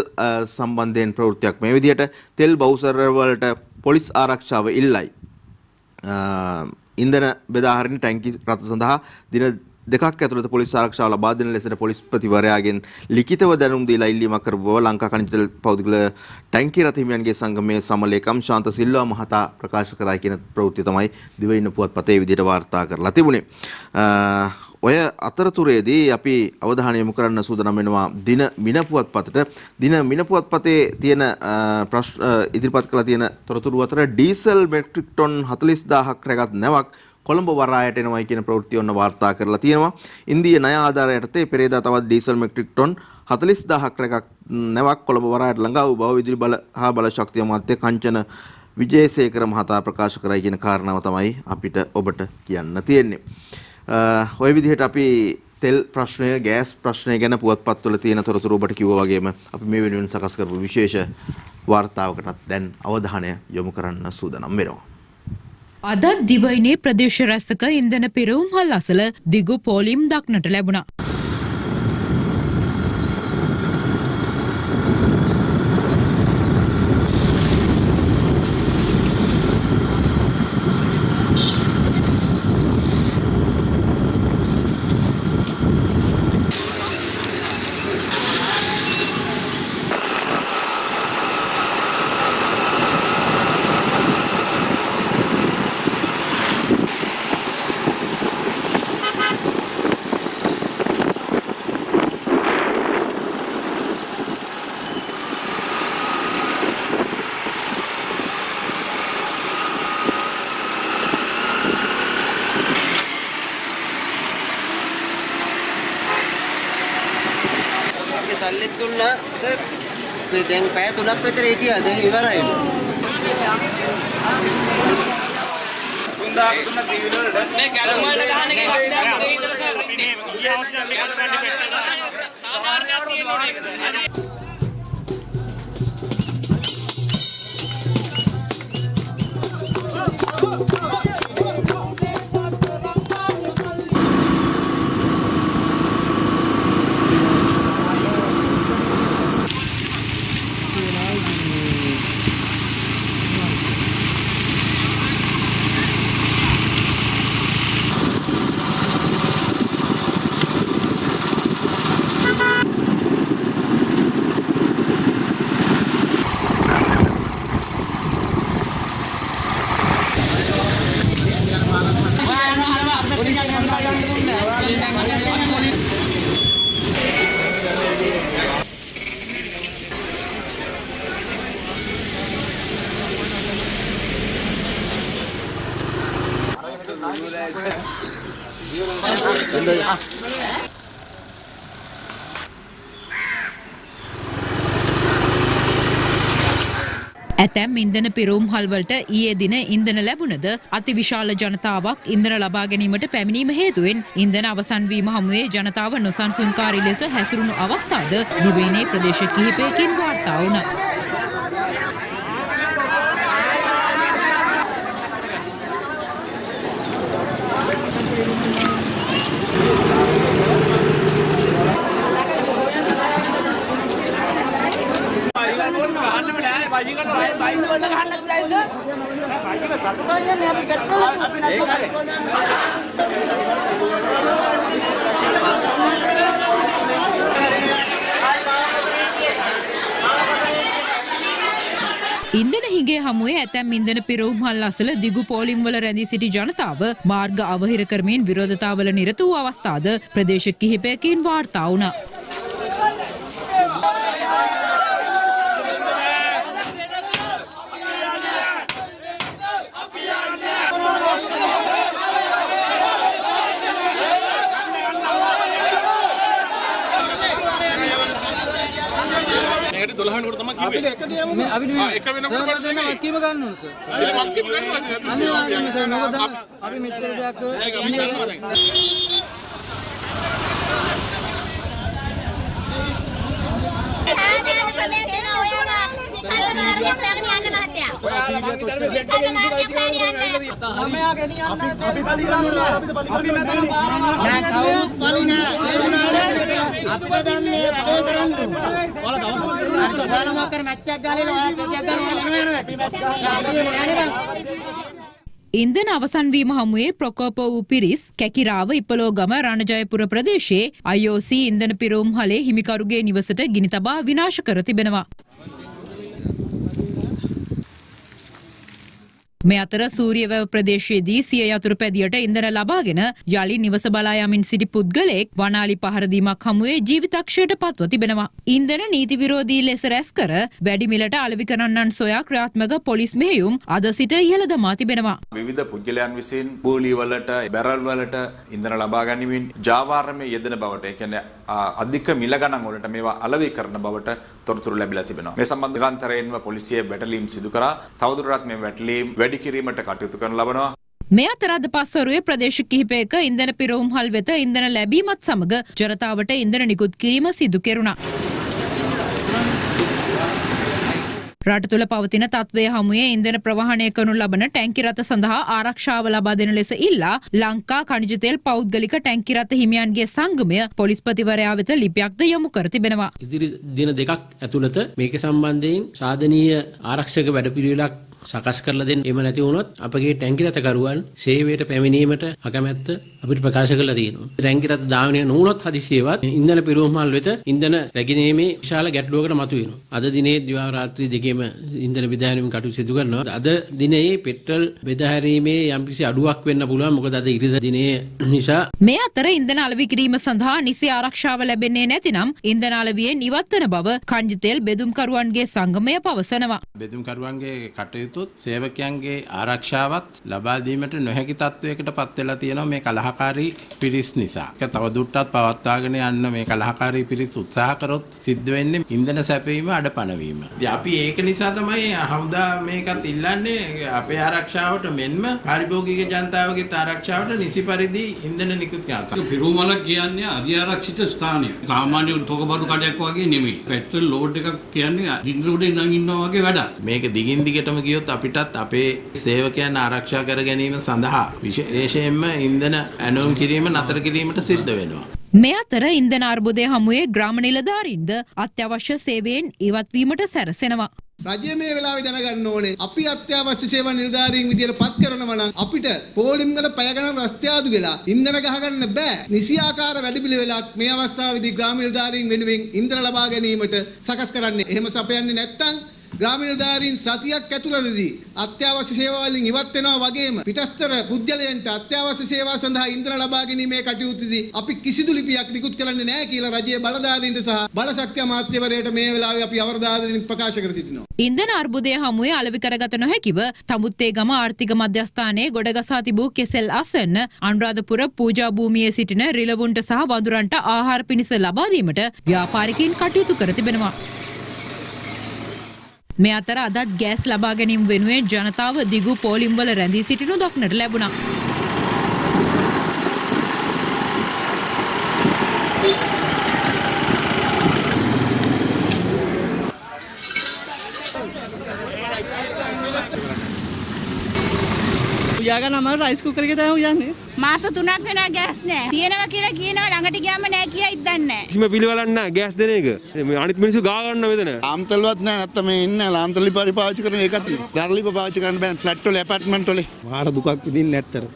[SPEAKER 1] සම්බන්ධයෙන් ප්‍රවෘත්තියක් මේ විදිහට තෙල් බවුසර් වලට පොලිස් ආරක්ෂාව ඉල්ලයි. ඉන්ධන බෙදා හරින ටැංකි රථ සඳහා දින දෙකක් ඇතුළත පොලිස් ආරක්ෂාව ලබා දෙන ලෙසට පොලිස්පතිවරයාගෙන් ලිඛිතව දැනුම් දීලා ඉල්ලීමක් කරපු බව ලංකා khනිජ තෙල් පෞද්ගල ටැංකි රථ හිමියන්ගේ සංගමයේ සමලේකම් ශාන්ත සිල්වා මහතා ප්‍රකාශ කරා කියන ප්‍රවෘත්තිය තමයි දිවයින පුවත්පතේ විදිහට වාර්තා කරලා තිබුණේ. ඔය අතරතුරේදී අපි අවධානය යොමු කරන්න සූදානම් වෙනවා දින මින පුවත්පතට. දින මින පුවත්පතේ තියෙන ඉදිරිපත් කළ තියෙන තොරතුරු අතර ඩීසල් මෙට්‍රික් ටොන් 40000ක් රැගත් නැවක් කොළඹ වරායට එනවයි කියන ප්‍රවෘත්තිය ඔන්න වාර්තා කරලා තියෙනවා. ඉන්දිය ණය ආධාර යටතේ පෙරේදා තවත් ඩීසල් මෙට්‍රික් ටොන් 40000ක් රැගත් නැවක් කොළඹ වරායට ළඟා වූ බව විදුලි බල හා බල ශක්තිය අමාත්‍ය කංචන විජේසේකර මහතා ප්‍රකාශ කරයි කියන කාරණාව තමයි අපිට ඔබට කියන්න තියෙන්නේ. ඔය විදිහට අපි තෙල් ප්‍රශ්නය, ගෑස් ප්‍රශ්නය ගැන පුවත්පත්වල තියෙන තොරතුරු ඔබට කිව්වා වගේම අපි මේ වෙනුවෙන් සකස් කරපු විශේෂ වාර්තාවකටත් දැන් අවධානය යොමු කරන්න සූදානම් වෙනවා.
[SPEAKER 9] අද දිවයිනේ ප්‍රදේශ රැසක ඉන්ධන පිරවුම්හල් අසල දිගු පෝලිම් දක්නට ලැබුණා.
[SPEAKER 10] සල්ලිත් දුන්නා සර් දැන් පැය 3ක් විතර හිටියා දැන් ඉවරයි 3000ක් දුන්න බිල් වලට මේ කැලම වල ගහන එකේ කක්ෂයක් දෙයින්දර සර් සාමාන්‍යයක් තියෙනවා
[SPEAKER 9] ඇතැම් ඉන්ධන පිරවුම්හල් වලට ඊයේ දින ඉන්ධන ලැබුණද අතිවිශාල ජනතාවක් ඉන්ධන ලබා ගැනීමට පැමිණීම හේතුවෙන් ඉන්ධන අවසන් වීම හමුවේ ජනතාව නොසන්සුන්කාරී ලෙස හැසිරුණු අවස්ථාද දිවයිනේ ප්‍රදේශ කිහිපයකින් වාර්තා වුණා. ඉන්ධන හිඟේ හමුවේ ඇතැම් ඉන්ධන පිරවුම්හල් අසල දිගු පෝලිම්වල රැඳී සිටි ජනතාව මාර්ග අවහිර කරමින් විරෝධතාවල නිරත වූ අවස්ථාද ප්‍රදේශ කිහිපයකින් වාර්තා වුණා. ඉන්ධන අවසන් වීම හමුවේ ප්‍රකෝප වූ පිරිස් කැකිරාව ඉපලෝගම රණජයපුර ප්‍රදේශයේ IOC ඉන්ධන පිරවුම්හලේ හිමිකරුගේ නිවසට ගිනි තබා විනාශ කර තිබෙනවා. මේ අතර සූරියවැව ප්‍රදේශයේදී සිය යතුරු පැදියට ඉන්ධන ලබාගෙන යලි නිවස බලා යමින් සිටි පුද්ගලයෙක් වනාලි පහර දීමක් හමුවේ ජීවිතක්ෂයට පත්ව තිබෙනවා. ඉන්ධන නීති විරෝධී ලෙස රැස් කර වැඩි මිලට අලෙවි කරන්නන් සොයා ක්‍රියාත්මක පොලිස් මෙහෙයුම් අද සිට ඉහළ දමා තිබෙනවා.
[SPEAKER 8] විවිධ පුද්ගලයන් විසින් බෝලි වලට බැරල් වලට ඉන්ධන ලබා ගැනීමෙන් ජාවාරමේ යෙදෙන බවට ඒ කියන්නේ අධික මිල ගණන් වලට මේවා අලෙවි කරන බවට තොරතුරු ලැබිලා තිබෙනවා. මේ සම්බන්ධ නිරන්තරයෙන්ම පොලිසිය වැටලීම් සිදු කරා තවදුරටත් මේ වැටලීම් වැඩි කිරීමට කටයුතු කරන ලබනවා.
[SPEAKER 9] මේ අතර අද පස්වරුවේ ප්‍රදේශ කිහිපයක ඉන්ධන පිරවුම්හල් වෙත ඉන්ධන ලැබීමත් සමග ජනතාවට ඉන්ධන නිකුත් කිරීම සිදු කෙරුණා. රට තුළ පවතින තත්ත්වය හමුවේ ඉන්ධන ප්‍රවාහනය කරනු ලබන ටැංකි රථ සඳහා ආරක්ෂාව ලබා දෙන ලෙස ඉල්ලා ලංකා ඛනිජ තෙල් පෞද්ගලික ටැංකි රථ හිමියන්ගේ සංගමය පොලිස්පතිවරයා වෙත ලිපියක්ද යොමු කර තිබෙනවා.
[SPEAKER 11] ඉදිරි දින දෙකක් ඇතුළත මේක සම්බන්ධයෙන් සාධනීය ආරක්ෂක වැඩපිළිවෙලක් සකස් කරලා දෙන්න. එහෙම නැති වුණොත් අපගේ ටැංකි රථකරුවන් සේවයට පැමිණීමට අකමැත්ත අපිට ප්‍රකාශ කරලා තියෙනවා. ටැංකි රථ ධාවනය නොවුනොත් හදිසියෙවත් ඉන්ධන පිරවුම්හල් වෙත ඉන්ධන රැගෙනීමේ විශාල ගැටලුවකට මතුවෙනවා. අද දිනේ දිවා රාත්‍රී දෙකේම ඉන්ධන බෙදාහැරීම කටයුතු සිදු කරනවා. අද දිනේ පෙට්‍රල් බෙදාහැරීමේ යම්කිසි අඩුවක් වෙන්න පුළුවන්. මොකද අද ඉරිදා දිනේ නිසා.
[SPEAKER 9] මේ අතර ඉන්ධන අලෙවි කිරීම සඳහා නිසි ආරක්ෂාව ලැබෙන්නේ නැතිනම් ඉන්ධන අලෙවියෙන් ඉවත් වන බව ඛනිජ තෙල් බෙදුම්කරුවන්ගේ සංගමය පවසනවා.
[SPEAKER 12] බෙදුම්කරුවන්ගේ කටයුතු සේවකයන්ගේ ආරක්ෂාවත් ලබා දීමට නොහැකි තත්වයකට පත් වෙලා තියෙනවා මේ කලහකාරී පිරිස් නිසා. ඒක තවදුරටත් පවත්වාගෙන යන්න මේ කලහකාරී පිරිස් උත්සාහ කරොත් සිද්ධ වෙන්නේ ඉන්ධන සැපයීම අඩපණවීම. ඉතින් අපි ඒක නිසා තමයි හවුදා මේකත් ඉල්ලන්නේ අපේ ආරක්ෂාවට මෙන්ම පාරිභෝගික ජනතාවගේ ආරක්ෂාවට නිසි පරිදි ඉන්ධන නිකුත් කරනවා.
[SPEAKER 13] පිරුමල කියන්නේ අධිආරක්ෂිත ස්ථානය. සාමාන්‍ය තොගබඩු කඩයක් වගේ නෙමෙයි. පෙට්‍රල් ලෝඩ් එකක් කියන්නේ ඉන්ධන උඩ ඉඳන් ඉන්නවා වගේ වැඩක්.
[SPEAKER 12] මේක දිගින් දිගටම ගියොත් අපිටත් අපේ සේවකයන් ආරක්ෂා කර ගැනීම සඳහා විශේෂයෙන්ම ඉන්ධන ඇනවුම් කිරීම නතර කිරීමට සිද්ධ වෙනවා.
[SPEAKER 9] මේ අතර ඉන්ධන අර්බුදය හමුවේ ග්‍රාම නිලධාරීන්ද අත්‍යවශ්‍ය සේවයෙන් ඉවත් වීමට සැරසෙනවා.
[SPEAKER 14] රජය මේ වෙලාවේ දැනගන්න ඕනේ අපි අත්‍යවශ්‍ය සේවා නිලධාරීන් විදියට පත් කරනවා නම් අපිට පෝලිම් වල පැය ගණන් රස්තියාදු වෙලා ඉන්ධන ගහගන්න බෑ. නිසියාකාර වැඩපිළිවෙලක් මේ අවස්ථාවේදී ග්‍රාම නිලධාරීන් වෙනුවෙන් ඉන්ධන ලබා ගැනීමට සකස් කරන්නේ. එහෙම සපයන්නේ නැත්නම් ග්‍රාම නිලධාරීන් සතියක් ඇතුළතදී අත්‍යවශ්‍ය සේවා වලින් ඉවත් වෙනවා වගේම පිටස්තර පුද්ගලයන්ට අත්‍යවශ්‍ය සේවා සඳහා ඉන්ධන ලබා ගැනීමේ කටයුතුදී අපි කිසිදු ලිපියක් නිකුත් කරන්නේ නැහැ කියලා රජයේ බලධාරීන්ට සහ බලශක්ති අමාත්‍යවරයාට මේ වෙලාවේ අපි අවර්ධාරණයෙන් ප්‍රකාශ කර සිටිනවා.
[SPEAKER 9] ඉන්ධන අර්බුදය හමුවේ අලෙවි කරගත නොහැකිව තමුත්තේගම ආර්ථික මධ්‍යස්ථානයේ ගොඩගසා තිබූ කෙසෙල් අසන්න අනුරාධපුර පූජා භූමියේ සිටින රිලවුන්ට සහ වඳුරන්ට ආහාර පිණිස ලබා දීමට ව්‍යාපාරිකයින් කටයුතු කර තිබෙනවා. මේ අතර අදත් ගෑස් ලබා ගැනීම වෙනුවෙන් ජනතාව දිගු පෝලිම්වල රැඳී සිටිනු දක්නට ලැබුණා.
[SPEAKER 15] උයාගන්න අමාරු රයිස් කුකර් එකේ තමයි උයන්නේ.
[SPEAKER 16] මාස 3ක් වෙනවා ගෑස් නැහැ. තියෙනවා කියලා කියනවා ළඟට ගියාම නැහැ කියයිද දන්නේ නැහැ.
[SPEAKER 17] කිසිම පිළිවෙලක් නැහැ ගෑස් දෙන එක. මේ අනිත් මිනිස්සු ගා ගන්න මෙතන.
[SPEAKER 18] ලාම්තල්වත් නැහැ නැත්තම් මේ ඉන්න ලාම්තල් පාවිච්චි කරන එකත් දරලිප පාවිච්චි කරන්න බෑ ෆ්ලැට් වල ඇපාර්ට්මන්ට් වල.
[SPEAKER 19] මාර දුකක් විඳින්න නැත්තර.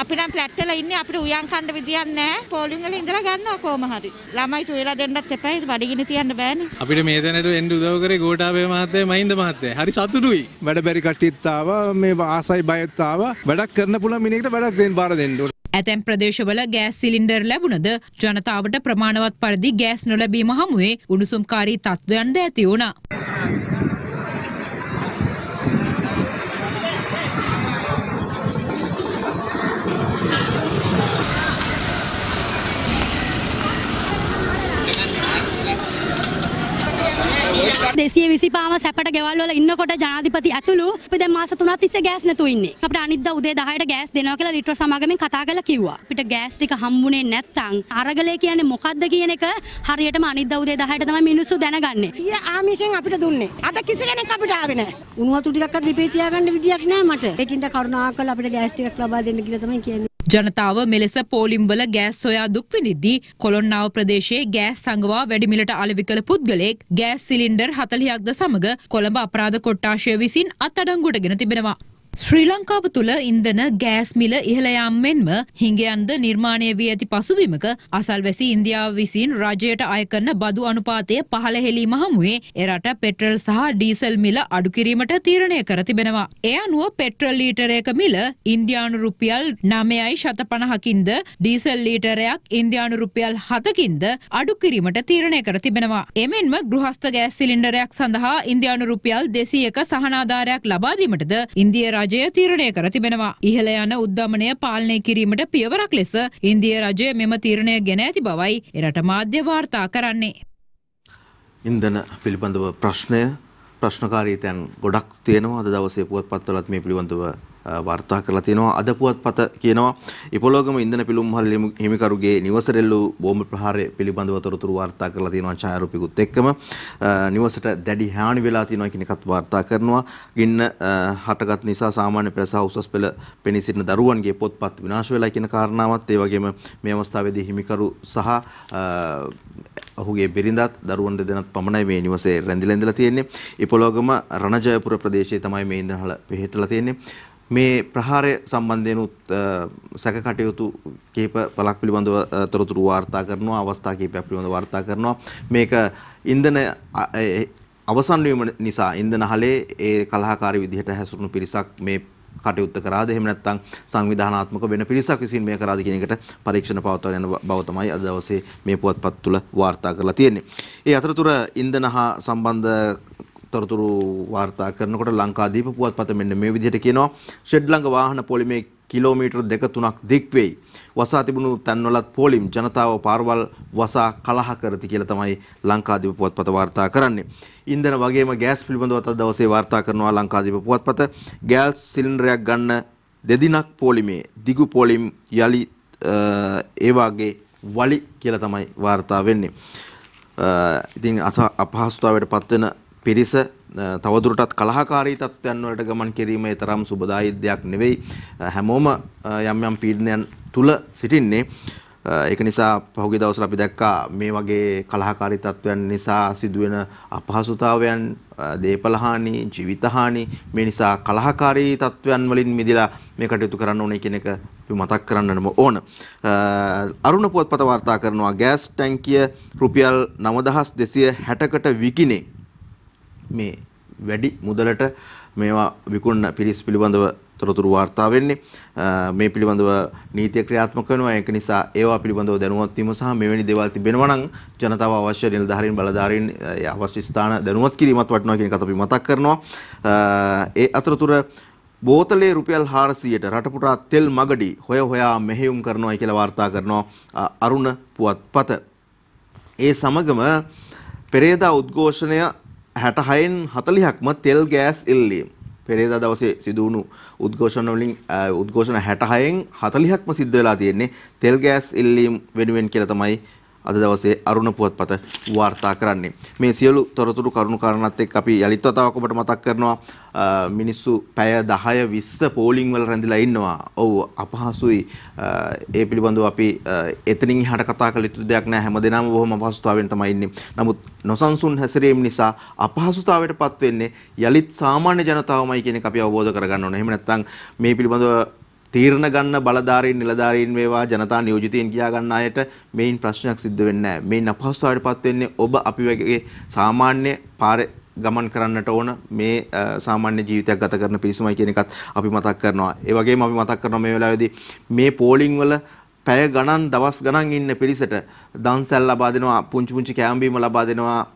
[SPEAKER 16] අපි නම් ෆ්ලැට් වල ඉන්නේ අපිට උයන් කන්න විදියක් නැහැ. පෝලිං වල ඉඳලා ගන්නවා කොහම හරි. ළමයි චුවලා දෙන්නත් එපා. බඩගිනි තියන්න බෑනේ.
[SPEAKER 19] අපිට මේ තැනට එන්න උදව් කරේ ගෝඨාභය මහත්තයා මහින්ද මහත්තයා. හරි සතුටුයි. වැඩ බැරි කට්ටියත් ආවා. මේ ආසයි බයත් ආවා. වැඩක් කරන්න පුළුවන් මිනිහෙක්ට වැඩක් දෙන්න බාර දෙන්න ඕනේ.
[SPEAKER 9] ඇතැම් ප්‍රදේශවල ගෑස් සිලින්ඩර් ලැබුණද ජනතාවට ප්‍රමාණවත් පරිදි ගෑස් නොලැබීම හමුවේ උණුසුම්කාරී තත්ත්වයන්ද ඇති වුණා.
[SPEAKER 20] දේශීය විසිපාම සැපට ගෙවල් වල ඉන්නකොට ජනාධිපති ඇතුළු අපි දැන් මාස 3ක් තිස්සේ ගෑස් නැතුව ඉන්නේ. අපිට අනිද්දා උදේ 10ට ගෑස් දෙනවා කියලා ලිට්‍රෝ සමාගමෙන් කතා කරලා කිව්වා. අපිට ගෑස් ටික හම්බුනේ නැත්තම් අරගලේ කියන්නේ මොකද්ද කියන එක හරියටම අනිද්දා උදේ 10ට තමයි මිනිස්සු දැනගන්නේ. ඊයේ ආමිකෙන් අපිට දුන්නේ. අද කිසි කෙනෙක් අපිට ආවේ නැහැ. උණු වතුර ටිකක්වත් ලිපේ තියාගන්න විදියක් නැහැ මට. ඒකින්ද කරුණාකරලා අපිට ගෑස් ටිකක් ලබා දෙන්න කියලා තමයි කියන්නේ.
[SPEAKER 9] ජනතාව මෙලෙස පෝලිම්වල ගෑස් සොයා දුක් විඳිද්දී කොළොන්නාව ප්‍රදේශයේ ගෑස් සංගවා වැඩි මිලට අලෙවි කළ පුද්ගලයෙක් ගෑස් සිලින්ඩර් 40ක්ද සමග කොළඹ අපරාධ කොට්ටාශය විසින් අත්අඩංගුවටගෙන තිබෙනවා. ශ්‍රී ලංකාව තුළ ඉන්ධන ගෑස් මිල ඉහළ යාම මෙන්ම හිඟයන්ද නිර්මාණය වී ඇති පසුබිමක අසල්වැසි ඉන්දියාව විසින් රජයට අය කරන බදු අනුපාතය පහළ හෙලීම හමුවේ එරට පෙට්‍රල් සහ ඩීසල් මිල අඩු කිරීමට තීරණය කර තිබෙනවා. ඒ අනුව පෙට්‍රල් ලීටරයක මිල ඉන්දියානු රුපියල් 9.50කින්ද ඩීසල් ලීටරයක් ඉන්දියානු රුපියල් 7කින්ද අඩු කිරීමට තීරණය කර තිබෙනවා. එමෙන්ම ගෘහස්ත ගෑස් සිලින්ඩරයක් සඳහා ඉන්දියානු රුපියල් 200ක සහනාධාරයක් ලබා දීමටද ඉන්දියා රජය තීරණය කර තිබෙනවා. ඉහළ යන උද්ධමනය පාලනය කිරීමට පියවරක් ලෙස ඉන්දිය රජය මෙම තීරණය ගෙන ඇති බවයි එරට මාධ්‍ය වාර්තා කරන්නේ.
[SPEAKER 1] ඉන්ධන පිළිබඳව ප්‍රශ්නකාරී තැන් ගොඩක් තියෙනවා. අද දවසේ පුවත්පත්වලත් මේ පිළිබඳව වාර්තා කරලා තියෙනවා. අද පුවත්පත කියනවා ඉපොලෝගම ඉන්ධන පිළුම්හල් හිමිකරුගේ නිවසරෙල්ලු බෝම්බ ප්‍රහාරය පිළිබඳව තොරතුරු වාර්තා කරලා තියෙනවා ඡායාරූපිකුත් එක්කම. නිවසට දැඩි හානි වෙලා තියෙනවා කියන එකත් වාර්තා කරනවා. ගින්න හටගත් නිසා සාමාන්‍ය පෙළ සහ උසස් පෙළ පෙනී සිටින දරුවන්ගේ පොත්පත් විනාශ වෙලා කියන කාරණාවත් ඒ වගේම මේ අවස්ථාවේදී හිමිකරු සහ ඔහුගේ බිරිඳත් දරුවන් දෙදෙනාත් පමණයි මේ නිවසේ රැඳිලා ඉඳලා තියෙන්නේ. ඉපොලෝගම රණජයපුර ප්‍රදේශයේ තමයි මේ ඉන්ධනහල පිහිටලා තියෙන්නේ. මේ ප්‍රහාරය සම්බන්ධයෙන් සැක කටයුතු කීප පළක් පිළිබඳව තොරතුරු වාර්තා කරනවා. අවස්ථා කීපයක් පිළිබඳව වාර්තා කරනවා. මේක ඉන්ධන අවසන් වීම නිසා ඉන්ධනහලේ ඒ කලහකාරී විදිහට හැසිරුණු පිරිසක් මේ කටයුත්ත කරාද එහෙම නැත්නම් සංවිධානාත්මක වෙන පිරිසක් විසින් මේ කරාද කියන එකට පරීක්ෂණ පවත්වාගෙන යන බව තමයි අද දවසේ මේ පුවත්පත් තුල වාර්තා කරලා තියෙන්නේ. ඒ අතරතුර ඉන්ධන හා සම්බන්ධ තොරතුරු වාර්තා කරනකොට ලංකාදීප පුවත්පත මෙන්න මේ විදිහට කියනවා. ෂෙඩ් ළඟ වාහන පොලිමේ කිලෝමීටර් 2-3ක් දික් වෙයි. වසා තිබුණු තැන්වලත් පොලිම් ජනතාව පාරවල් වසා කලහ කරති කියලා තමයි ලංකාදීප පුවත්පත වාර්තා කරන්නේ. ඉන්ධන වගේම ගෑස් පිළිබඳව අද දවසේ වාර්තා කරනවා ලංකාදීප පුවත්පත. ගෑස් සිලින්ඩරයක් ගන්න දෙදිනක් පොලිමේ දිගු පොලිම් යලි ඒ වගේ වලි කියලා තමයි වාර්තා වෙන්නේ. ඉතින් අපහසුතාවයට පත්වෙන පිරිස තවදුරටත් කලහකාරී තත්ත්වයන් වලට ගමන් කිරීම ඒ තරම් සුබදායී දෙයක් නෙවෙයි. හැමෝම යම් යම් පීඩනයන් තුල සිටින්නේ. ඒක නිසා පහුගිය දවස්වල අපි දැක්කා මේ වගේ කලහකාරී තත්ත්වයන් නිසා සිදුවෙන අපහසුතාවයන්, දේපල හානි, ජීවිත හානි මේ නිසා කලහකාරී තත්ත්වයන් වලින් මිදලා මේ කටයුතු කරන්න ඕනේ කියන එක අපි මතක් කරන්නම ඕන. අරුණ පුවත්පත වාර්තා කරනවා ගෑස් ටැංකිය රුපියල් 9260කට විකිනේ. මේ වැඩි මුදලට මේවා විකුණන පිරිස් පිළිබඳව තොරතුරු වාර්තා වෙන්නේ. මේ පිළිබඳව නීතිය ක්‍රියාත්මක වෙනවා. ඒක නිසා ඒවා පිළිබඳව දැනුවත් වීම සහ මෙවැනි දේවල් තිබෙනවා නම් ජනතාව අවශ්‍ය නිලධාරීන් බලධාරීන් අවශ්‍ය ස්ථාන දැනුවත් කිරීමත් වටිනවා කියන එකත් අපි මතක් කරනවා. ඒ අතරතුර බෝතලේ රුපියල් 400ට රටපුරා තෙල් මගඩි හොයා මෙහෙයුම් කරනවා කියලා වාර්තා කරනවා අරුණ පුවත්පත. ඒ සමගම පෙරේදා උද්ඝෝෂණය 66න් 40ක්ම තෙල් ගෑස් ඉල්ලීම්. පෙරේදා දවසේ සිදු වුණු උද්ඝෝෂණ 66න් 40ක්ම සිද්ධ වෙලා තියෙන්නේ තෙල් ගෑස් ඉල්ලීම් වෙනුවෙන් කියලා තමයි අද දවසේ අරුණ පුවත්පත වාර්තා කරන්නේ. මේ සියලු තොරතුරු කරුණු කාරණාත් එක්ක අපි යලිත් වතාවක් ඔබට මතක් කරනවා මිනිස්සු පැය 10-20 පෝලිං වල රැඳිලා ඉන්නවා. ඔව් අපහසුයි. ඒ පිළිබඳව අපි එතනින් එහාට කතා කළ යුතු දෙයක් නෑ. හැමදේනම බොහොම අපහසුතාවයෙන් තමයි ඉන්නේ. නමුත් නොසන්සුන් හැසිරීම නිසා අපහසුතාවයටපත් වෙන්නේ යලිත් සාමාන්‍ය ජනතාවමයි කියන එක අපි අවබෝධ කරගන්න ඕනේ. එහෙම නැත්නම් මේ පිළිබඳව තීරණ ගන්න බලධාරීන් නිලධාරීන් වේවා ජනතා නියෝජිතයින් කියා ගන්න අයට මේන් ප්‍රශ්නයක් සිද්ධ වෙන්නේ නැහැ. මේන් අපහසුතාවයටපත් වෙන්නේ ඔබ අපි වගේ සාමාන්‍ය පාරේ ගමන් කරන්නට ඕන මේ සාමාන්‍ය ජීවිතයක් ගත කරන පිරිසමයි කියන එකත් අපි මතක් කරනවා. ඒ වගේම අපි මතක් කරනවා මේ වෙලාවේදී මේ පෝලිං වල පැය ගණන් දවස් ගණන් ඉන්න පිරිසට දන්සැල් ලබා දෙනවා, පුංචි පුංචි කැම් බීම ලබා දෙනවා,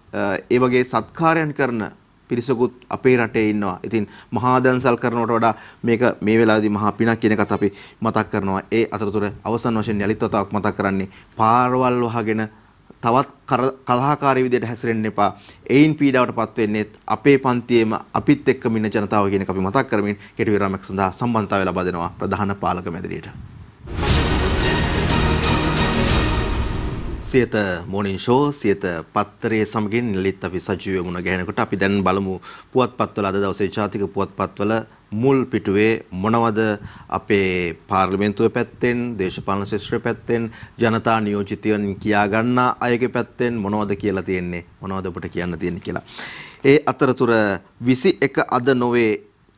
[SPEAKER 1] ඒ වගේ සත්කාරයන් කරන පිරිසකුත් අපේ රටේ ඉන්නවා. ඉතින් මහා දන්සල් කරනවට වඩා මේක මේ වෙලාවේදී මහා පිනක් කියන එකත් අපි මතක් කරනවා. ඒ අතරතුර අවසන් වශයෙන් යලිත් වතාවක් මතක් කරන්නේ පාරවල් වහගෙන තවත් කලහකාරී විදියට හැසිරෙන්න එපා. ඒයින් පීඩාවටපත් වෙන්නේ අපේ පන්තියේම අපිත් එක්කම ඉන්න ජනතාව කියන එක අපි මතක් කරමින් කෙටි විරාමයක් සඳහා සම්බන්ධතාවය ලබා දෙනවා ප්‍රධාන පාලක මැදිරියට. සියත මොර්නින් ෂෝ සියත පත්තරයේ සමගින් නිලිත් අපි සජීවී මුණ ගැහෙනකොට අපි දැන් බලමු පුවත්පත්වල අද දවසේ ජාතික පුවත්පත්වල මුල් පිටුවේ මොනවද අපේ පාර්ලිමේන්තුවේ පැත්තෙන් දේශපාලන ශාස්ත්‍රයේ පැත්තෙන් ජනතා නියෝජිතයන් කියා ගන්නා අයගේ පැත්තෙන් මොනවද කියලා තියෙන්නේ මොනවද ඔබට කියන්න තියෙන්නේ කියලා. ඒ අතරතුර 21 අද නොවේ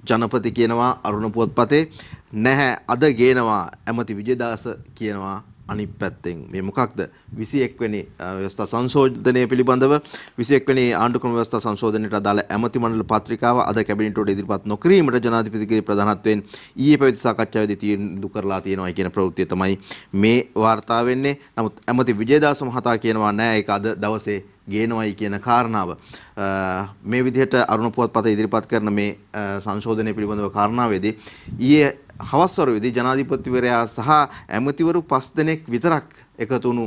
[SPEAKER 1] ජනපති කියනවා අරුණ පුවත්පතේ නැහැ අද ගේනවා ඇමති විජේදාස කියනවා අනිත් පැත්තෙන් මේ මොකක්ද 21 වෙනි ව්‍යවස්ථා සංශෝධනය පිළිබඳව 21 වෙනි ආණ්ඩුක්‍රම ව්‍යවස්ථා සංශෝධනයට අදාළ ඇමති මණ්ඩල පත්‍රිකාව අද කැබිනට්ට ඉදිරිපත් නොකිරීමට ජනාධිපතිගේ ප්‍රධානත්වයෙන් ඊයේ පැවති සාකච්ඡාවේදී තීන්දුව කරලා තියෙනවා කියන ප්‍රවෘත්තිය තමයි මේ වාර්තා වෙන්නේ. නමුත් ඇමති විජේදාස මහතා කියනවා නෑ ඒක අද දවසේ ගේනවයි කියන කාරණාව. මේ විදිහට අරුණ පුවත්පත ඉදිරිපත් කරන මේ සංශෝධනය පිළිබඳව කාරණාවේදී ඊයේ හවස්වරුවේදී ජනාධිපතිවරයා සහ ඇමතිවරු 5 දෙනෙක් විතරක් එකතු වුණු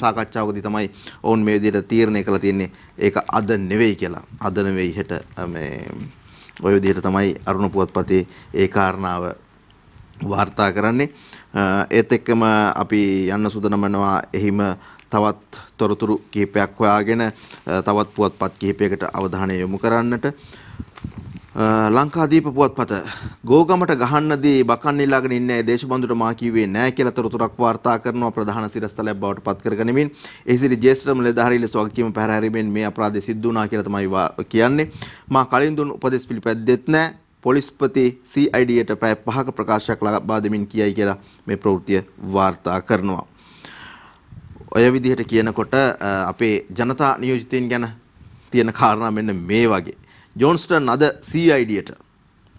[SPEAKER 1] සාකච්ඡාවකදී තමයි ඔවුන් මේ විදිහට තීරණය කළා තියෙන්නේ. ඒක අද නෙවෙයි කියලා. අද නෙවෙයි හෙට මේ ඔය විදිහට තමයි අරුණ පුවත්පතේ ඒ කාරණාව වාර්තා කරන්නේ. ඒත් එක්කම අපි යන්න සූදානම් වෙනවා එහිම තවත් තොරතුරු කිහිපයක් හොයාගෙන තවත් පුවත්පත් කිහිපයකට අවධානය යොමු කරන්නට. ලංකාදීප පුවත්පත ගෝගමට ගහන්නදී බකන් ඉල්ලාගෙන ඉන්නේ දේශබන්දුට මා කිව්වේ නෑ කියලා තොරතුරක් වාර්තා කරනවා ප්‍රධාන සිරස්තලයක් බවට පත් කරගනිමින් එහිසිරි ජේෂ්ඨ නිලධාරීන් ලෙස වගකීම පැහැරීමෙන් මේ අපරාධය සිද්ධ වුණා කියලා තමයි කියන්නේ. මා කලින් දුන් උපදෙස් පිළිපැද්දෙත් නෑ. පොලිස්පති CIDට පැය 5ක ප්‍රකාශයක් ලබා දෙමින් කියයි කියලා මේ ප්‍රවෘත්තිය වාර්තා කරනවා. ඔය විදිහට කියනකොට අපේ ජනතා නියෝජිතයින් ගැන තියෙන කාරණා මෙන්න මේ වගේ. ජොන්ස්ටන් අද CIDට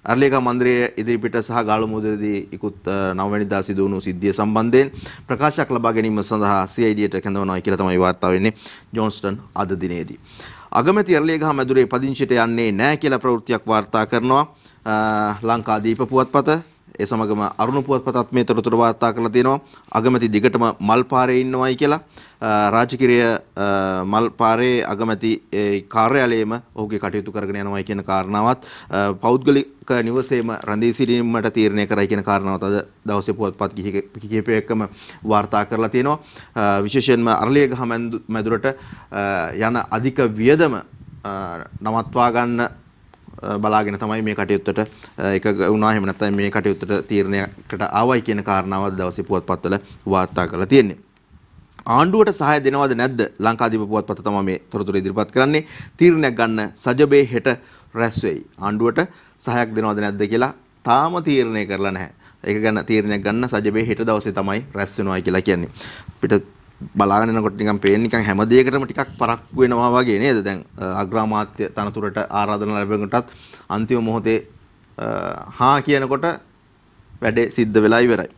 [SPEAKER 1] අරලේකා මන්දිරයේ ඉදිරිපිට සහ ගාලමුදරදී ඉක්ුත් 9 වෙනිදා සිදු වුණු සිද්ධිය සම්බන්ධයෙන් ප්‍රකාශයක් ලබා ගැනීම සඳහා CIDට කැඳවනවා කියලා තමයි වාර්තා වෙන්නේ ජොන්ස්ටන් අද දිනේදී. අගමැති අරලේගහ මැදුරේ පදිංචිට යන්නේ නැහැ කියලා ප්‍රවෘත්තියක් වාර්තා කරනවා ලංකාදීප පුවත්පත. ඒ සමගම අරුණ පුවත්පතත් මේ තොරතුරු වාර්තා කරලා තියෙනවා. අගමැති දිගටම මල් පාරේ ඉන්නවයි කියලා. රාජකිරිය මල් පාරේ අගමැති කාර්යාලයේම ඔහුගේ කටයුතු කරගෙන යනවායි කියන කාරණාවත් පෞද්ගලික නිවසේම රැඳී සිටීමට තීරණය කරයි කියන කාරණාවත් අද දවසේ පුවත්පත් කිහිපයකම වාර්තා කරලා තියෙනවා. විශේෂයෙන්ම අරලියගහ මැදුරට යන අධික වියදම නවත්වා ගන්න බලාගෙන තමයි මේ කටයුත්තට එක වුණා. එහෙම නැත්නම් මේ කටයුත්තට තීරණයකට ආවයි කියන කාරණාව දවසේ පුවත්පත්වල වාර්තා කරලා තියෙන්නේ. ආණ්ඩුවට සහාය දෙනවද නැද්ද? ලංකාදීප පුවත්පත තමයි මේ තොරතුරු ඉදිරිපත් කරන්නේ. තීරණයක් ගන්න සජබේ හෙට රැස් වෙයි. ආණ්ඩුවට සහායක් දෙනවද නැද්ද කියලා තාම තීරණය කරලා නැහැ. ඒක ගැන තීරණයක් ගන්න සජබේ හෙට දවසේ තමයි රැස් වෙනවයි කියලා කියන්නේ. අපිට බලාගෙන යනකොට නිකන් පේන්නේ නිකන් හැම දෙයකටම ටිකක් පරක්කු වෙනවා වගේ නේද? දැන් අග්‍රාමාත්‍ය තනතුරට ආරාධනා ලැබෙනකොටත් අන්තිම මොහොතේ හා කියනකොට වැඩේ සිද්ධ වෙලා ඉවරයි.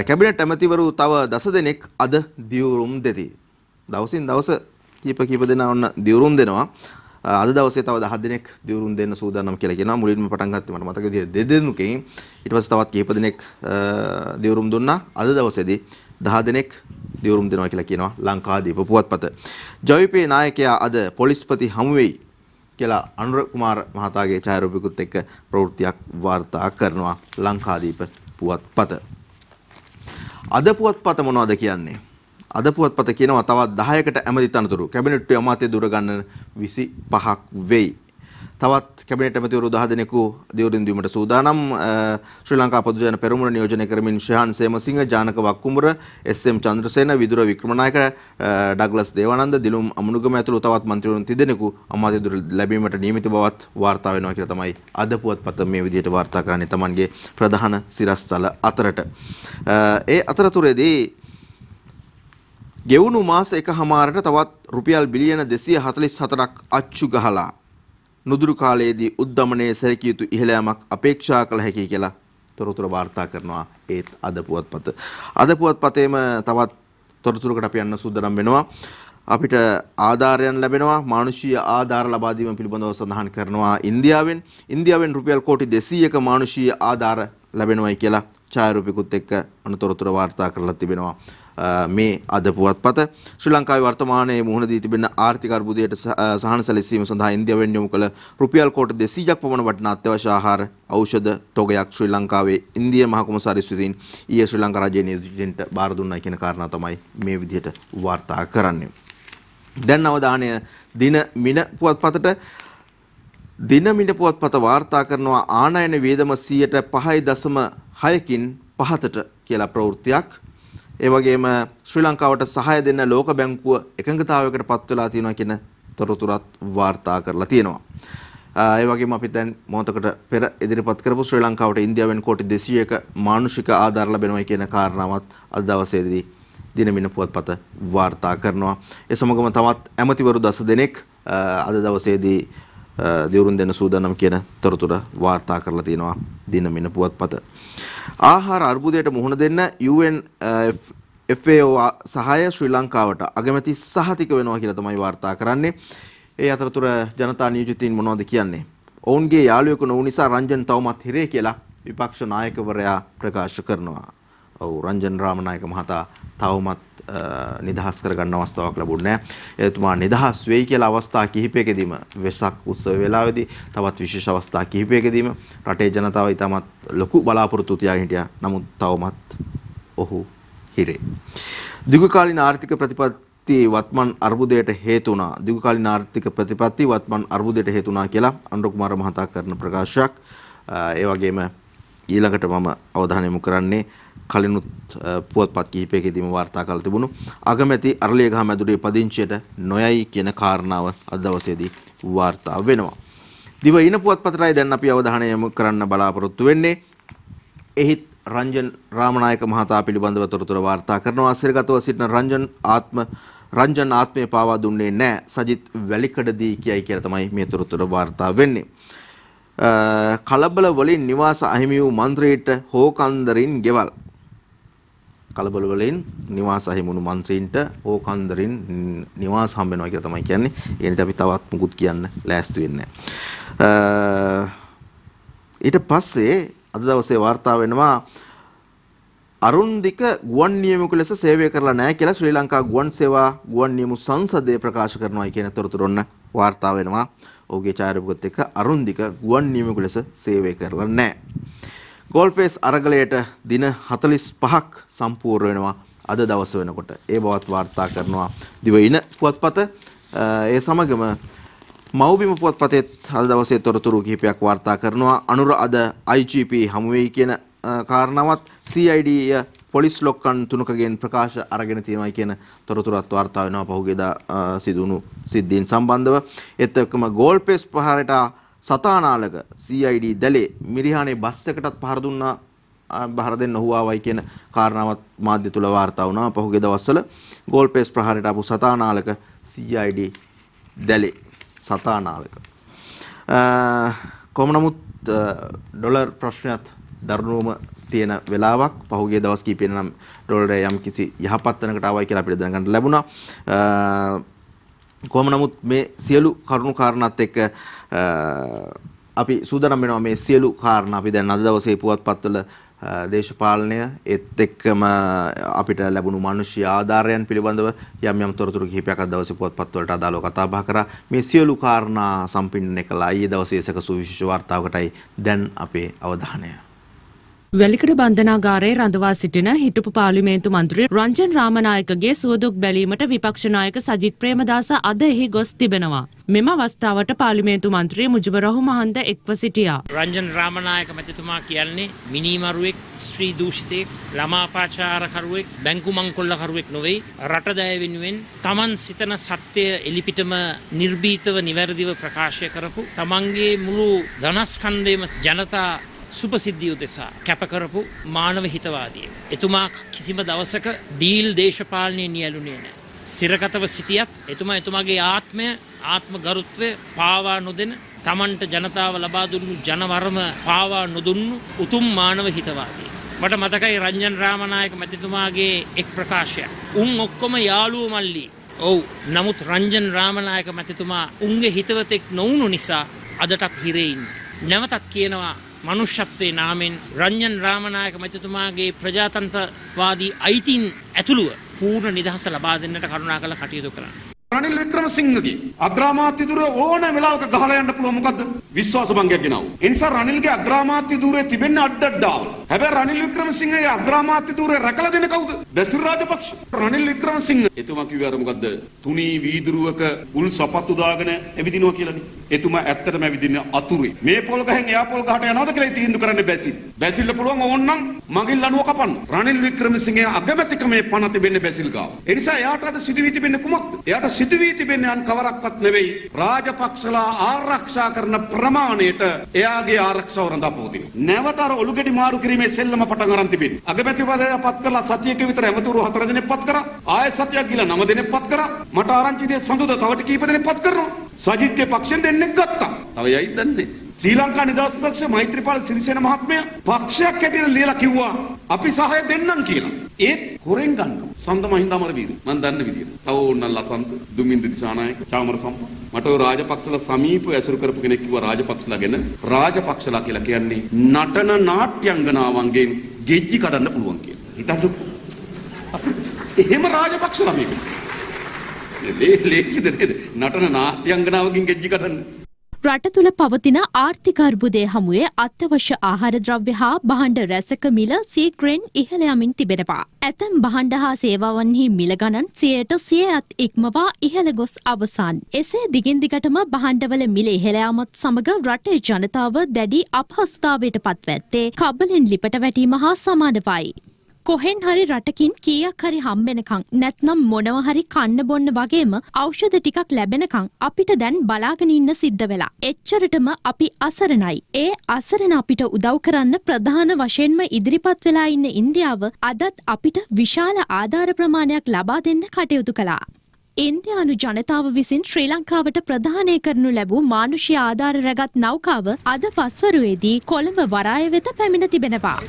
[SPEAKER 1] කැබිනට් ඇමතිවරු තව 10 දෙනෙක් අද දියුරුම් දෙති. දවසින් දවස කීප දෙනා ඔන්න දියුරුම් දෙනවා. අද දවසේ තව 10 දෙනෙක් දියුරුම් දෙන්න සූදානම් කියලා කියනවා. මුලින්ම පටන් ගත්තේ මට මතක විදිහට දෙදෙනෙකුකින් ඊට පස්සේ තවත් කීප දෙනෙක් දියුරුම් දුන්නා. අද දවසේදී 10 දෙනෙක් දියුරුම් දෙනවා කියලා කියනවා ලංකාදීප පුවත්පත. ජවිපේ නායකයා අද පොලිස්පති හමු වෙයි කියලා අනුර කුමාර මහතාගේ ඡායාරූපිකුත් එක්ක ප්‍රවෘත්තියක් වාර්තා කරනවා ලංකාදීප පුවත්පත. අද පුවත්පත මොනවද කියන්නේ? අද පුවත්පත කියනවා තවත් 10කට ඇමති තනතුරු කැබිනට්ටුවේ අමාත්‍ය දුර ගන්න 25ක් වෙයි. තවත් කැබිනට් ඇමතිවරු 10 දෙනෙකු දියුරින් දීමට සූදානම්. ශ්‍රී ලංකා පොදු ජන පෙරමුණ නියෝජනය කරමින් ශාන් සේමසිංහ, ජානක වක්කුඹර, එස්.එම්. චන්ද්‍රසේන, විදුර වික්‍රමනායක, ඩග්ලස් දේවානන්ද, දිලුම් අමුණුගම ඇතුළු තවත් මන්ත්‍රීවරුන් 30 දෙනෙකු අමාත්‍ය දුර ලැබීමට නියමිත බවත් වාර්තා වෙනවා කියලා තමයි අද පුවත්පත මේ විදිහට වාර්තා කරන්නේ Tamanගේ ප්‍රධාන සිරස්තල අතරට. ඒ අතරතුරේදී ගෙවුණු මාස එකහමාරට තවත් රුපියල් බිලියන 244ක් අච්චු ගහලා නුදුරු කාලයේදී උද්දමනයේ සැලකිය යුතු ඉහළ යාමක් අපේක්ෂා කළ හැකියි කියලා තොරතුරු වාර්තා කරනවා ඒත් අද පුවත්පත. අද පුවත්පතේම තවත් තොරතුරකට අපි යන්න සූදානම් වෙනවා. අපිට ආධාරයන් ලැබෙනවා. මානුෂීය ආධාර ලබා දීම පිළිබඳව සඳහන් කරනවා ඉන්දියාවෙන් රුපියල් කෝටි 200ක මානුෂීය ආධාර ලැබෙනවායි කියලා ඡායාරූපිකුත් එක්ක අනුතොරතුරු වාර්තා කරලා තිබෙනවා. මේ අද පුවත්පත ශ්‍රී ලංකාවේ වර්තමානයේ මුහුණ දී තිබෙන ආර්ථික අර්බුදයට සහන සැලසීම සඳහා ඉන්දියාවෙන් යොමු කළ රුපියල් කෝටි 200ක් පමණ වටිනා අත්‍යවශ්‍ය ආහාර ඖෂධ තොගයක් ශ්‍රී ලංකාවේ ඉන්දියා මහ කොමසාරිස් විසින් ඊයේ ශ්‍රී ලංකා රජයේ නියෝජිතයින්ට බාර දුන්නා කියන කාරණා තමයි මේ විදිහට වාර්තා කරන්නේ. දැන් අවධානය දින මින පුවත්පතට. දින මින පුවත්පත වාර්තා කරනවා ආනයන වේදම 5.6කින් පහතට කියලා ප්‍රවෘත්තියක්. ඒ වගේම ශ්‍රී ලංකාවට සහාය දෙන්න ලෝක බැංකුව එකඟතාවයකට පත් වෙලා තියෙනවා කියන තොරතුරත් වාර්තා කරලා තියෙනවා. ඒ වගේම අපි දැන් මොහොතකට පෙර ඉදිරිපත් කරපු ශ්‍රී ලංකාවට ඉන්දියාවෙන් කෝටි 200ක මානුෂික ආධාර ලැබෙනවා කියන කාරණාවත් අද දවසේදී දිනමින පුවත්පත වාර්තා කරනවා. ඒ සමගම තවත් ඇමතිවරු 10 දෙනෙක් අද දවසේදී දියුරුම් දෙන්න සූදානම් කියන තොරතුර වාර්තා කරලා තියෙනවා දිනමින පුවත්පත. ආහාර අර්බුදයට මුහුණ දෙන්න FAO සහාය ශ්‍රී ලංකාවට අගමැති සහතික වෙනවා කියලා තමයි වාර්තා කරන්නේ. ඒ අතරතුර ජනතා නියෝජිතයින් මොනවද කියන්නේ? ඔවුන්ගේ යාළුවෙකු නොවු නිසා රංජන් තවමත් හිරේ කියලා විපක්ෂ නායකවරයා ප්‍රකාශ කරනවා. ඔව් රංජන් රාමනායක මහතා තවමත් නිදහස් කරගන්න අවස්ථාවක් ලැබුණේ නැහැ. එතුමා නිදහස් වෙයි කියලා අවස්ථා කිහිපයකදීම වෙසක් උත්සව වේලාවේදී තවත් විශේෂ අවස්ථා කිහිපයකදීම රටේ ජනතාව ඉතාමත් ලොකු බලාපොරොත්තු තියාගෙන හිටියා. නමුත් තවමත් ඔහු හිරේ. දීර්ඝකාලීන ආර්ථික ප්‍රතිපත්ති වත්මන් අර්බුදයට හේතු වුණා. දීර්ඝකාලීන ආර්ථික ප්‍රතිපත්ති වත්මන් අර්බුදයට හේතු වුණා කියලා අනුර කුමාර මහතා කරන ප්‍රකාශයක්. ඒ වගේම ඊළඟට මම අවධානය යොමු කරන්නේ කලිනුත් පුවත්පත් කිහිපයකදීම වාර්තා කරලා තිබුණු අගමැති අරලියගහ මැදුරේ පදිංචියට නොයයි කියන කාරණාව අද දවසේදී වාර්තා වෙනවා. දිවයින පුවත්පතටයි දැන් අපි අවධානය යොමු කරන්න බලාපොරොත්තු වෙන්නේ. එහිත් රංජන් රාමනායක මහතා පිළිබඳව තොරතුරු වාර්තා කරනවා. සිරගතව සිටින රංජන් ආත්මය පාවා දුන්නේ නැහැ. සජිත් වැලිකඩදී කියයි කියලා තමයි මේ තොරතුරු වාර්තා වෙන්නේ. කලබල වලින් නිවාස අහිමි වූ මන්ත්‍රීට හෝකන්දරින් ගෙවල්. කලබල වලින් නිවාස අහිමි වුණු මන්ත්‍රීන්ට හෝකන්දරින් නිවාස හම්බ වෙනවා කියලා තමයි කියන්නේ. ඒ නිසා අපි තවත් මුකුත් කියන්න ලෑස්ති වෙන්නේ නැහැ. ඊට පස්සේ අද දවසේ වාර්තා වෙනවා අරුන්දික ගුවන් නියමුවෙකු ලෙස සේවය කරලා නැහැ කියලා ශ්‍රී ලංකා ගුවන් සේවා ගුවන් නියමු සංසදය ප්‍රකාශ කරනවා කියන තොරතුරු ඔන්න වාර්තා වෙනවා. ඔහුගේ ඡායාරූපකත් එක්ක අරුන්දික ගුවන් නියමුවෙකු ලෙස සේවය කරලා නැහැ. ගෝල්ෆේස් අරගලයට දින 45ක් සම්පූර්ණ වෙනවා අද දවස වෙනකොට. ඒ බවත් වාර්තා කරනවා දිවයින පුවත්පත. ඒ සමගම මව්බිම පුවත්පතේත් අද දවසේ තොරතුරු කිහිපයක් වාර්තා කරනවා. අනුර අද IGP හමු වෙයි කියන කාරණාවත් CID පොලිස් ලොක්කන් තුනකගෙන් ප්‍රකාශ අරගෙන තියෙනවා කියන තොරතුරත් වාර්තා වෙනවා පහුගියදා සිදුණු සිද්ධීන් සම්බන්ධව. ඒත් එක්කම ගෝල්පේස් ප්‍රහාරයට සතානාලක CID දැලේ මිරිහානේ බස් එකටත් පහර දුන්නා බහර දෙන්න ඔහු ආවයි කියන කාරණාවත් මාධ්‍ය තුල වාර්තා වුණා පහුගිය දවස්වල. ගෝල්පේස් ප්‍රහාරයට ආපු සතානාලක CID දැලේ සතානාලක කොහොම නමුත් ඩොලර් ප්‍රශ්නයත් දරුණුවම තියෙන වෙලාවක් පහුගිය දවස් කිහිපෙක නම් ඩොලරය යම් කිසි යහපත් තැනකට ආවයි කියලා අපිට දැනගන්න ලැබුණා. කොහොම නමුත් මේ සියලු කරුණු කාරණාත් එක්ක අපි සූදානම් වෙනවා මේ සියලු කාරණා අපි දැන් අද දවසේ පුවත්පත්වල දේශපාලනය ඒත් එක්කම අපිට ලැබුණු මානුෂ්‍ය ආධාරයන් පිළිබඳව යම් යම් තොරතුරු කිහිපයක් අද දවසේ පුවත්පත්වලට අදාළව කතා බහ කරා. මේ සියලු කාරණා සම්පින්නනය කළා ඊයේ දවසේ සකසු විශේෂ වාර්තාවකටයි දැන් අපේ අවධානය.
[SPEAKER 21] වැලිකඩ බන්ධනාගාරයේ රඳවා සිටින හිටපු පාර්ලිමේන්තු මන්ත්‍රී රංජන් රාමනායකගේ සුවදුක් බැලීමට විපක්ෂ නායක සජිත් ප්‍රේමදාස අද එහි ගොස් තිබෙනවා. මෙම අවස්ථාවට පාර්ලිමේන්තු මන්ත්‍රී මුජිබ රහුමහන්ද එක්ව සිටියා.
[SPEAKER 22] රංජන් රාමනායක මැතිතුමා කියන්නේ මිනිමරුවෙක්, ස්ත්‍රී දූෂිතයෙක්, ළමාපාචාරකරුවෙක්, බැංකු මංකොල්ලකරුවෙක් නොවේ. රටදෑ වෙනුවෙන් තමන් සිතන සත්‍යය එලිපිටම නිර්භීතව නිවැරදිව ප්‍රකාශය කරපු තමන්ගේ මුළු ධනස්කන්ධයම ජනතා සුපසිද්ධිය උදෙසා කැපකරපු මානව හිතවාදියෙක්. එතුමා කිසිම දවසක ඩීල් දේශපාලනයේ නියැලුනේ නැහැ. සිරකතව සිටියත් එතුමා එතුමාගේ ආත්ම ගරුත්වය පාවා නොදෙන, තමන්ට ජනතාව ලබා දුන්නු ජනවරම පාවා නොදුන්නු උතුම් මානව හිතවාදියෙක්. මට මතකයි රංජන් රාමනායක මැතිතුමාගේ එක් ප්‍රකාශයක්. උන් ඔක්කොම යාළුවෝ මල්ලි. ඔව්. නමුත් රංජන් රාමනායක මැතිතුමා උන්ගේ හිතවතෙක් නොවුණු නිසා අදටත් හිරේ ඉන්නේ. නැවතත් කියනවා මනුෂ්‍යත්වයේ නාමෙන් රංජන් රාමනායක මැතිතුමාගේ ප්‍රජාතන්ත්‍රවාදී අයිතීන් ඇතුළුව පූර්ණ නිදහස ලබා දෙන්නට කරුණාකරලා කටයුතු කරන්න.
[SPEAKER 23] රනිල් වික්‍රමසිංහගේ අග්‍රාමාත්‍ය ධුරය ඕනෑම වෙලාවක ගහලා යන්න පුළුවන්. මොකද්ද? විශ්වාස භංගයක් ගෙනාවු. ඒ නිසා රනිල්ගේ අග්‍රාමාත්‍ය ධුරය තිබෙන්නේ අඩඩාව. හැබැයි රනිල් වික්‍රමසිංහගේ අග්‍රාමාත්‍ය ධුරය රැකලා දෙන්නේ කවුද? බැසිල් රාජපක්ෂ. රනිල් වික්‍රමසිංහ එතුමා කිව්වේ අර මොකද්ද? තුනී වීදුරුවක උල් සපත්තු දාගෙන ඇවිදිනවා කියලානේ. එතුමා ඇත්තටම ඇවිදින්නේ අතුරුයි. මේ පොල් ගහෙන් එයා පොල් ගහට යනවද කියලා තීන්දුව කරන්නේ බැසිල්. බැසිල්ට පුළුවන් ඕන්නම් මගින් ලනුව කපන්න. රනිල් වික්‍රමසිංහගේ අගමැතිකමේ පණ තිබෙන්නේ බැසිල් ගාව. ඒ නිසා එයාට අද සිදුවී තිබෙන්නේ කුමක්ද? එයාට සිදුවී තිබෙන්නේ අන් කවරක්වත් නෙවෙයි. රාජපක්ෂලා ආරක්ෂා කරන ප්‍රමාණයට එයාගේ ආරක්ෂාව රඳා පවතිනවා. නැවත අර ඔලුගෙඩි මාරු කිරීමේ සෙල්ලම පටන් අරන් තිබෙන්නේ. අගමැතිවරයා පත් කරලා සතියක විතර ඇමතුරු 4 දෙනෙක් පත් කරා. ආයෙ සතියක් ගිහලා 9 දෙනෙක් පත් කරා. මට ආරංචි දෙය සඳුද තවට කීප දෙනෙක් පත් කරනවා. සජිත්ගේ පක්ෂෙන් දෙන්නෙක් ගත්තා. තව යයිද දන්නේ. ශ්‍රී ලංකා නිදහස් පක්ෂ මෛත්‍රීපාල සිරිසේන මහත්මයා පක්ෂයක් හැටියට ලියලා කිව්වා අපි සහාය දෙන්නම් කියලා. ඒත් හොරෙන් ගන්නවා. සඳ මහින්ද අමරවීර මම දන්න විදියට. තව ඕන්න ලසන්ත දුමින්ද දිසානායක චාමර සම්පත්. මට ඔය රාජපක්ෂලා සමීපව ඇසුරු කරපු කෙනෙක් කිව්වා රාජපක්ෂලා ගැන. රාජපක්ෂලා කියලා කියන්නේ නටන නාට්‍යංගනාවන්ගෙන් ගෙජ්ජි කඩන්න පුළුවන් කියලා. හිතන්න. එහෙම රාජපක්ෂලා මේක. ලේසිද නේද? නටන නාට්‍යංගනාවකින් ගෙජ්ජි කඩන්න.
[SPEAKER 24] රට තුළ පවතින ආර්ථික අර්බුදය හමුවේ අත්‍යවශ්‍ය ආහාර ද්‍රව්‍ය හා භාණ්ඩ රැසක මිල සීක්‍රෙන් ඉහළ යමින් තිබෙනවා. ඇතැම් භාණ්ඩ හා සේවාවන්හි මිල ගණන් 100% ඉක්මවා ඉහළ ගොස් අවසන්. එසේ දිගින් දිගටම භාණ්ඩවල මිල ඉහළ යාමත් සමග රටේ ජනතාව දැඩි අපහසුතාවයට පත්ව ඇත්තේ කබලෙන් ලිපට වැටීම හා සමානවයි. කොහෙන් හරි රටකින් කීයක් හරි හම්බෙනකං නැත්නම් මොනව හරි කන්න බොන්න වගේම ඖෂධ ටිකක් ලැබෙනකං අපිට දැන් බලාගෙන ඉන්න සිද්ධ වෙලා. එච්චරටම අපි අසරණයි. ඒ අසරණ අපිට උදව් කරන්න ප්‍රධාන වශයෙන්ම ඉදිරිපත් වෙලා ඉන්න ඉන්දියාව අදත් අපිට විශාල ආධාර ප්‍රමාණයක් ලබා දෙන්න කටයුතු කළා. ඉන්දියානු ජනතාව විසින් ශ්‍රී ලංකාවට ප්‍රදානය කරනු ලැබූ මානුෂීය ආධාර රැගත් නෞකාව අද පස්වරුවේදී කොළඹ වරාය වෙත පැමිණ තිබෙනවා.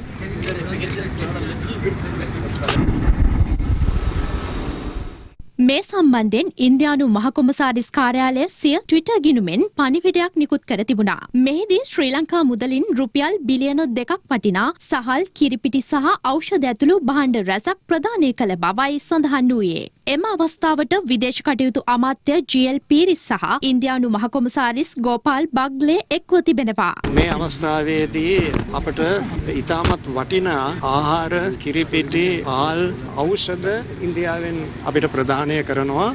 [SPEAKER 24] මේ සම්බන්ධයෙන් ඉන්දියානු මහකොමසාරිස් කාර්යාලය සිය ට්විටර් ගිණුමෙන් පණිවිඩයක් නිකුත් කර තිබුණා. මෙහිදී ශ්‍රී ලංකා මුදලින් රුපියල් බිලියන 2ක් වටිනා සහල්, කිරිපිටි සහ ඖෂධ ඇතුළු භාණ්ඩ රැසක් ප්‍රදානය කළ බවයි සඳහන් වූයේ. එම අවස්ථාවට විදේශ කටයුතු අමාත්‍ය ජී.එල්. පීරිස් සහ ඉන්දියානු මහකොමසාරිස් ගෝපාල් බග්ලේ එක්ව තිබෙනවා.
[SPEAKER 25] මේ අවස්ථාවේදී අපට ඉතාමත් වටිනා ආහාර, කිරිපිටි, පාල්, ඖෂධ ඉන්දියාවෙන් අපිට ප්‍රදානය කරනවා.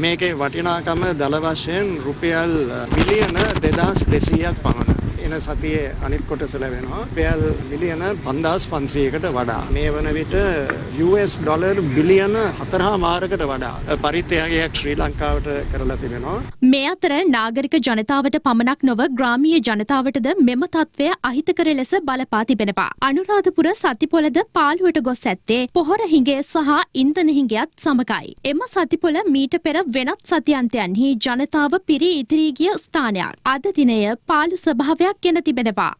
[SPEAKER 25] මේකේ වටිනාකම දල වශයෙන් රුපියල් මිලියන 2200ක් පමණ. එන සතියේ අනිත් කොටස ලැබෙනවා රුපියල් මිලියන 5500කට වඩා. මේ වන විට US ඩොලර් බිලියන 4.5කට වඩා පරිත්‍යාගයක් ශ්‍රී ලංකාවට කරලා තිබෙනවා.
[SPEAKER 24] මේ අතර නාගරික ජනතාවට පමණක් නොව ග්‍රාමීය ජනතාවටද මෙම තත්ත්වය අහිතකර ලෙස බලපා තිබෙනවා. අනුරාධපුර සතිපොළද පාළුවට ගොස් ඇත්තේ පොහොර හිඟය සහ ඉන්ධන හිඟයත් සමගයි. එම සතිපොළ මීට පෙර වෙනත් සතියන්තයන්හි ජනතාව පිරී ඉතිරී ගිය ස්ථානයක්. අද දිනය පාළු ස්වභාවයක් ගෙන තිබෙනවා.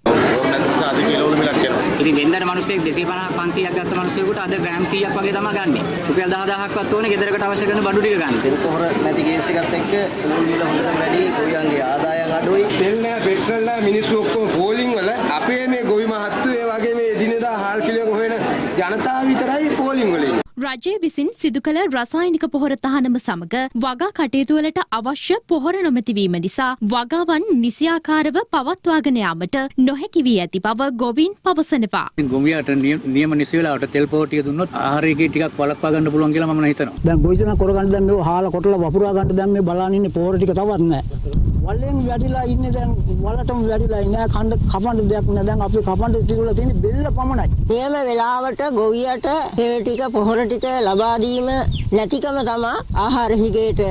[SPEAKER 26] ඉතින් වෙනදට මිනිස්සෙක් 250ක් 500ක් ගත්ත මිනිස්සුෙකුට අද ග්‍රෑම් 100ක් වගේ තමයි ගන්නෙ. රුපියල් 10000ක්වත් ඕනේ ගෙදරකට අවශ්‍ය කරන බඩු ටික ගන්න.
[SPEAKER 10] තෙල් පොහොර නැති කේස් එකත් එක්ක ඕල් මිල හොඳට වැඩි, ගොවියන්ගේ ආදායම් අඩුයි. තෙල් නෑ, පෙට්‍රල් නෑ, මිනිස්සු ඔක්කොම පෝලිං වල අපේ මේ ගොවි මහත්තු ඒ වගේ මේ එදිනෙදා හාල් කිලෝ හොයන ජනතාව විතරයි පෝලිං වල ඉන්නේ.
[SPEAKER 24] රජය විසින් සිදු කළ රසායනික පොහොර තහනම සමග වගා කටයුතු වලට අවශ්‍ය පොහොර නොමැතිවීම නිසා වගාවන් නිසියාකාරව පවත්වාගෙන යාමට නොහැකි වී ඇති බව ගොවීන් පවසනවා.
[SPEAKER 26] ගොවියාට නියම නිසි වෙලාවට තෙල් පොහොර ටික දුන්නොත් ආහාරයේ ටිකක් වළක්වා ගන්න පුළුවන් කියලා මම හිතනවා.
[SPEAKER 2] දැන් ගොවිතැන කරගන්න දැන් මේ හාල කොටලා වපුරා ගන්න දැන් මේ බලන්න ඉන්නේ පොහොර ටික තවත් නැහැ. වලෙන් වැඩිලා ඉන්නේ දැන් වලටම වැඩිලා ඉන්නේ කන්න කපන්න දෙයක් නැහැ. දැන් අපි කපන්න තිබුණා තියෙන්නේ බෙල්ල පමණයි.
[SPEAKER 3] නියම වෙලාවට ගොවියට තෙල් ටික පොහොර ටික ලබා දීම නැතිකම තමයි ආහාර හිගේට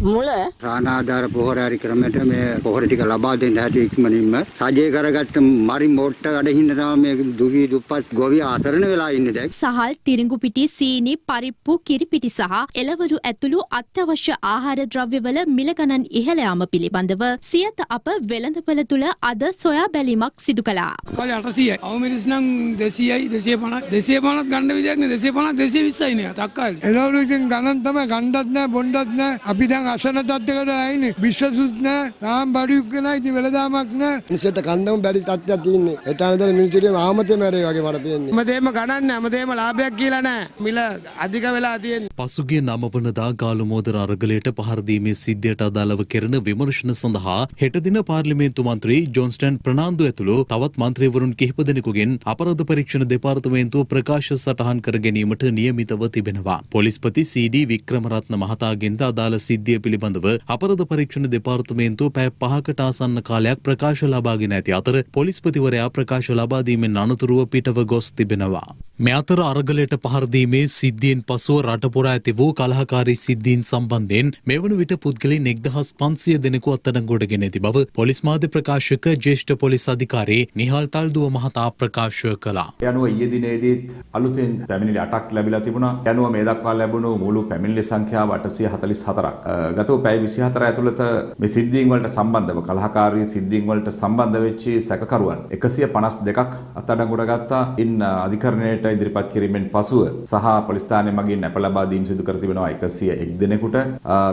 [SPEAKER 3] මුල.
[SPEAKER 4] ප්‍රාණාධාර පොහොර හරි ක්‍රමයට මේ පොහොර ටික ලබා දෙන්න හැටි ඉක්මනින්ම සජය කරගත්ත මරි මොට්ට වැඩින්න තමයි මේ දුගී දුප්පත් ගොවිය අතරන වෙලා ඉන්නේ දැන්.
[SPEAKER 24] සහල් තිරිඟු පිටි සීනි පරිප්පු කිරිපිටි සහ එළවලු ඇතුළු අත්‍යවශ්‍ය ආහාර ද්‍රව්‍යවල මිල ගණන් ඉහළ යාම පිළිබඳව සියත අප වෙළඳපොළ තුල අද සොයා බැලීමක් සිදු කළා.
[SPEAKER 5] කාලේ 800යි. අවමිරිස් නම් 200යි 250 250ක් ගන්න විදියක් නේ 250 220යි නේ තක්කාලේ.
[SPEAKER 6] එළවලු එකෙන් ගණන් තමයි ගන්නත් නැහැ බොන්නත් නැහැ. අපි දැන් අසන තත්ත්වයකට ආයිනේ. විශ්වසුත් නැහැ. තාම බඩුක් නැහැ. ඉතින් වෙලදාමක් නැහැ. මිනිස්සුන්ට කන්නම බැරි තත්ත්වයක් තියෙන්නේ. ඒටානදල මිනිස්සුන්ගේ ආමතේ මැරේ වගේ මට පේන්නේ. හැමදේම ගණන් නැහැ. හැමදේම ලාභයක් කියලා නැහැ. මිල අධික වෙලා තියෙන්නේ.
[SPEAKER 7] පසුගිය 9 වනදා ගාලුමෝදර අරගලයට පහර දීමේ සිද්ධියට අදාළව කෙරෙන විමර්ශන සඳහා හෙට දින පාර්ලිමේන්තු මන්ත්‍රී ජොන්ස්ටන් ප්‍රනාන්දු ඇතුළු තවත් මන්ත්‍රීවරුන් කිහිප දෙනෙකුගෙන් අපරාධ පරීක්ෂණ දෙපාර්තමේන්තුව ප්‍රකාශ සටහන් කර ගැනීමට නියමිතව තිබෙනවා. පොලිස්පති සී.ඩී. වික්‍රමරත්න මහතාගෙන්ද අදාළ සිද්ධිය පිළිබඳව අපරාධ පරීක්ෂණ දෙපාර්තමේන්තුව පැය 5කට ආසන්න කාලයක් ප්‍රකාශ ලබාගෙන ඇති අතර පොලිස්පතිවරයා ප්‍රකාශ ලබා දීමෙන් අනතුරුව පිටව ගොස් තිබෙනවා. මේ අතර අරගලයට පහර දීමේ සිද්ධියෙන් පසුව රට පුරා ඇති වූ කලහකාරී සිද්ධීන් සම්බන්ධයෙන් මෙවන විට පුද්ගලයන් 1500 දෙනෙකු අත්අඩංගුවට ගෙන ඇති බව පොලිස් මාධ්‍ය ප්‍රකාශක ජ්‍යෙෂ්ඨ පොලිස් අධිකාරී නිහාල් තල්දුව මහතා ප්‍රකාශ කළා.
[SPEAKER 8] යනුව ඊයේ දිනේදීත් අලුතෙන් පැමිණිලි 8ක් ලැබිලා තිබුණා. යනුව මේ දක්වා ලැබුණු මුළු පැමිණිලි සංඛ්‍යාව 844ක්. ගත වූ පැය 24 ඇතුළත මේ සිද්ධීන් වලට සම්බන්ධව කලහකාරී සිද්ධීන් වලට සම්බන්ධ වෙච්ච සැකකරුවන් 152ක් අත්අඩංගුවට ගත්තා. ඉන් අධිකරණයට ඉදිරිපත් කිරීමෙන් පසුව සහ පොලිස් ස්ථානයේ මගින් අප ලබා දීම සිදු කර තිබෙනවා 101 දෙනෙකුට.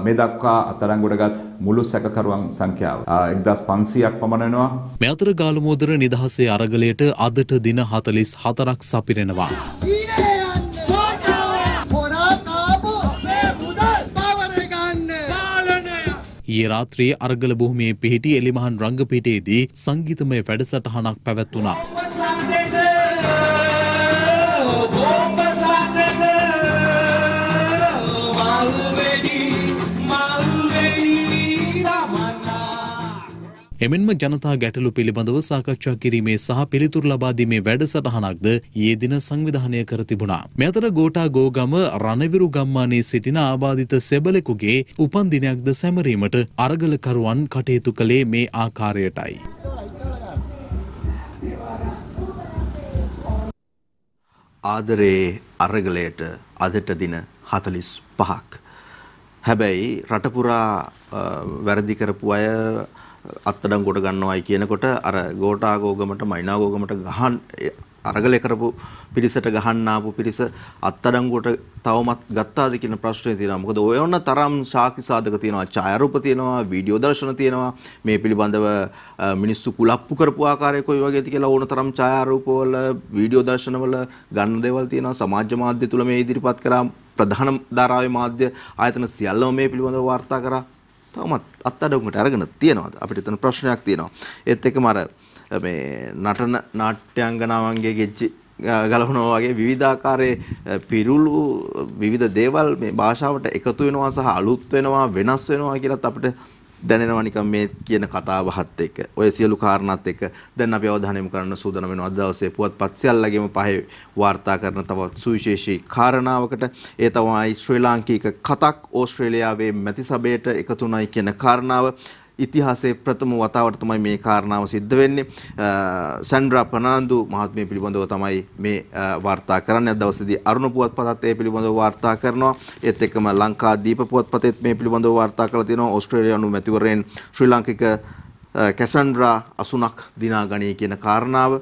[SPEAKER 8] මේ දක්වා අත්අඩංගුවටගත් මුළු සැකකරුවන් සංඛ්‍යාව 1500ක් පමණ වෙනවා.
[SPEAKER 7] මේ අතර ගාලුමෝදර නිදහසේ අරගලයට අදට දින 44ක් සපිරෙනවා. ඊයේ රාත්‍රියේ අරගල භූමියේ පිහිටි එලිමහන් රංගපීඨයේදී සංගීතමය වැඩසටහනක් පැවැත්වුණා. එමෙන්ම ජනතා ගැටලු පිළිබඳව සාකච්ඡා කිරීමේ සහ පිළිතුරු ලබා දීමේ වැඩසටහනක්ද ඊයේ දින සංවිධානය කර තිබුණා. මේ අතර ගෝඨා ගෝගම රණවිරු ගම්මානයේ සිටින ආබාධිත සෙබළෙකුගේ උපන් දිනයක්ද සැමරීමට අරගලකරුවන් කටයුතු කළේ මේ ආකාරයටයි.
[SPEAKER 1] ආදරේ අරගලයට අදට දින 45ක්. හැබැයි රට පුරා වැරදි කරපු අය අත්අඩංගුවට ගන්නවයි කියනකොට අර ගෝඨාගෝගමට මයිනාගෝගමට ගහන් අරගලේ කරපු පිරිසට ගහන්න ආපු පිරිස අත්අඩංගුවට තවමත් ගත්තාද කියන ප්‍රශ්නේ තියෙනවා. මොකද ඔය වුණ තරම් සාක්ෂි සාධක තියෙනවා, ඡායාරූප තියෙනවා, වීඩියෝ දර්ශන තියෙනවා. මේ පිළිබඳව මිනිස්සු කුලප්පු කරපු ආකාරය කොයි වගේද කියලා ඕන තරම් ඡායාරූපවල, වීඩියෝ දර්ශනවල ගන්න දේවල් තියෙනවා. සමාජ මාධ්‍ය තුල මේ ඉදිරිපත් කරා ප්‍රධාන ධාරාවේ මාධ්‍ය ආයතන සියල්ලම මේ පිළිබඳව වාර්තා කරා. තවමත් අත්අඩංගුවට අරගෙන තියෙනවද? අපිට එතන ප්‍රශ්නයක් තියෙනවා. ඒත් එක්කම අර මේ නටන නාට්‍යාංගනාවන්ගේ ගෙච්චි ගලවනවා වගේ විවිධාකාරයේ පිරුළු විවිධ දේවල් මේ භාෂාවට එකතු වෙනවා සහ අලුත් වෙනවා වෙනස් වෙනවා කියලාත් අපිට දැනෙනවා නිකන් මේ කියන කතාවහත් එක්ක. ඔය සියලු කාරණාත් එක්ක දැන් අපි අවධානය යොමු කරන්න සූදානම් වෙනවා අද දවසේ පුවත්පත් සියල්ලගෙම පහේ වාර්තා කරන තවත් සුවිශේෂී කාරණාවකට. ඒ තමයි ශ්‍රී ලාංකික කතක් ඕස්ට්‍රේලියාවේ මැති සභයට එකතුණයි කියන කාරණාව. ඉතිහාසයේ ප්‍රථම වතාවට තමයි මේ කාරණාව සිද්ධ වෙන්නේ. සැන්ඩ්‍රා ප්‍රනාන්දු මහත්මිය පිළිබඳව තමයි මේ වාර්තා කරන්නේ. අද දවසේදී අරුණ පුවත්පතත් ඒ පිළිබඳව වාර්තා කරනවා. ඒත් එක්කම ලංකාදීප පුවත්පතෙත් මේ පිළිබඳව වාර්තා කරලා තියෙනවා. ඕස්ට්‍රේලියානු මැතිවරයන් ශ්‍රී ලාංකික කැසන්ඩ්‍රා 80ක් දිනා ගනී කියන කාරණාව.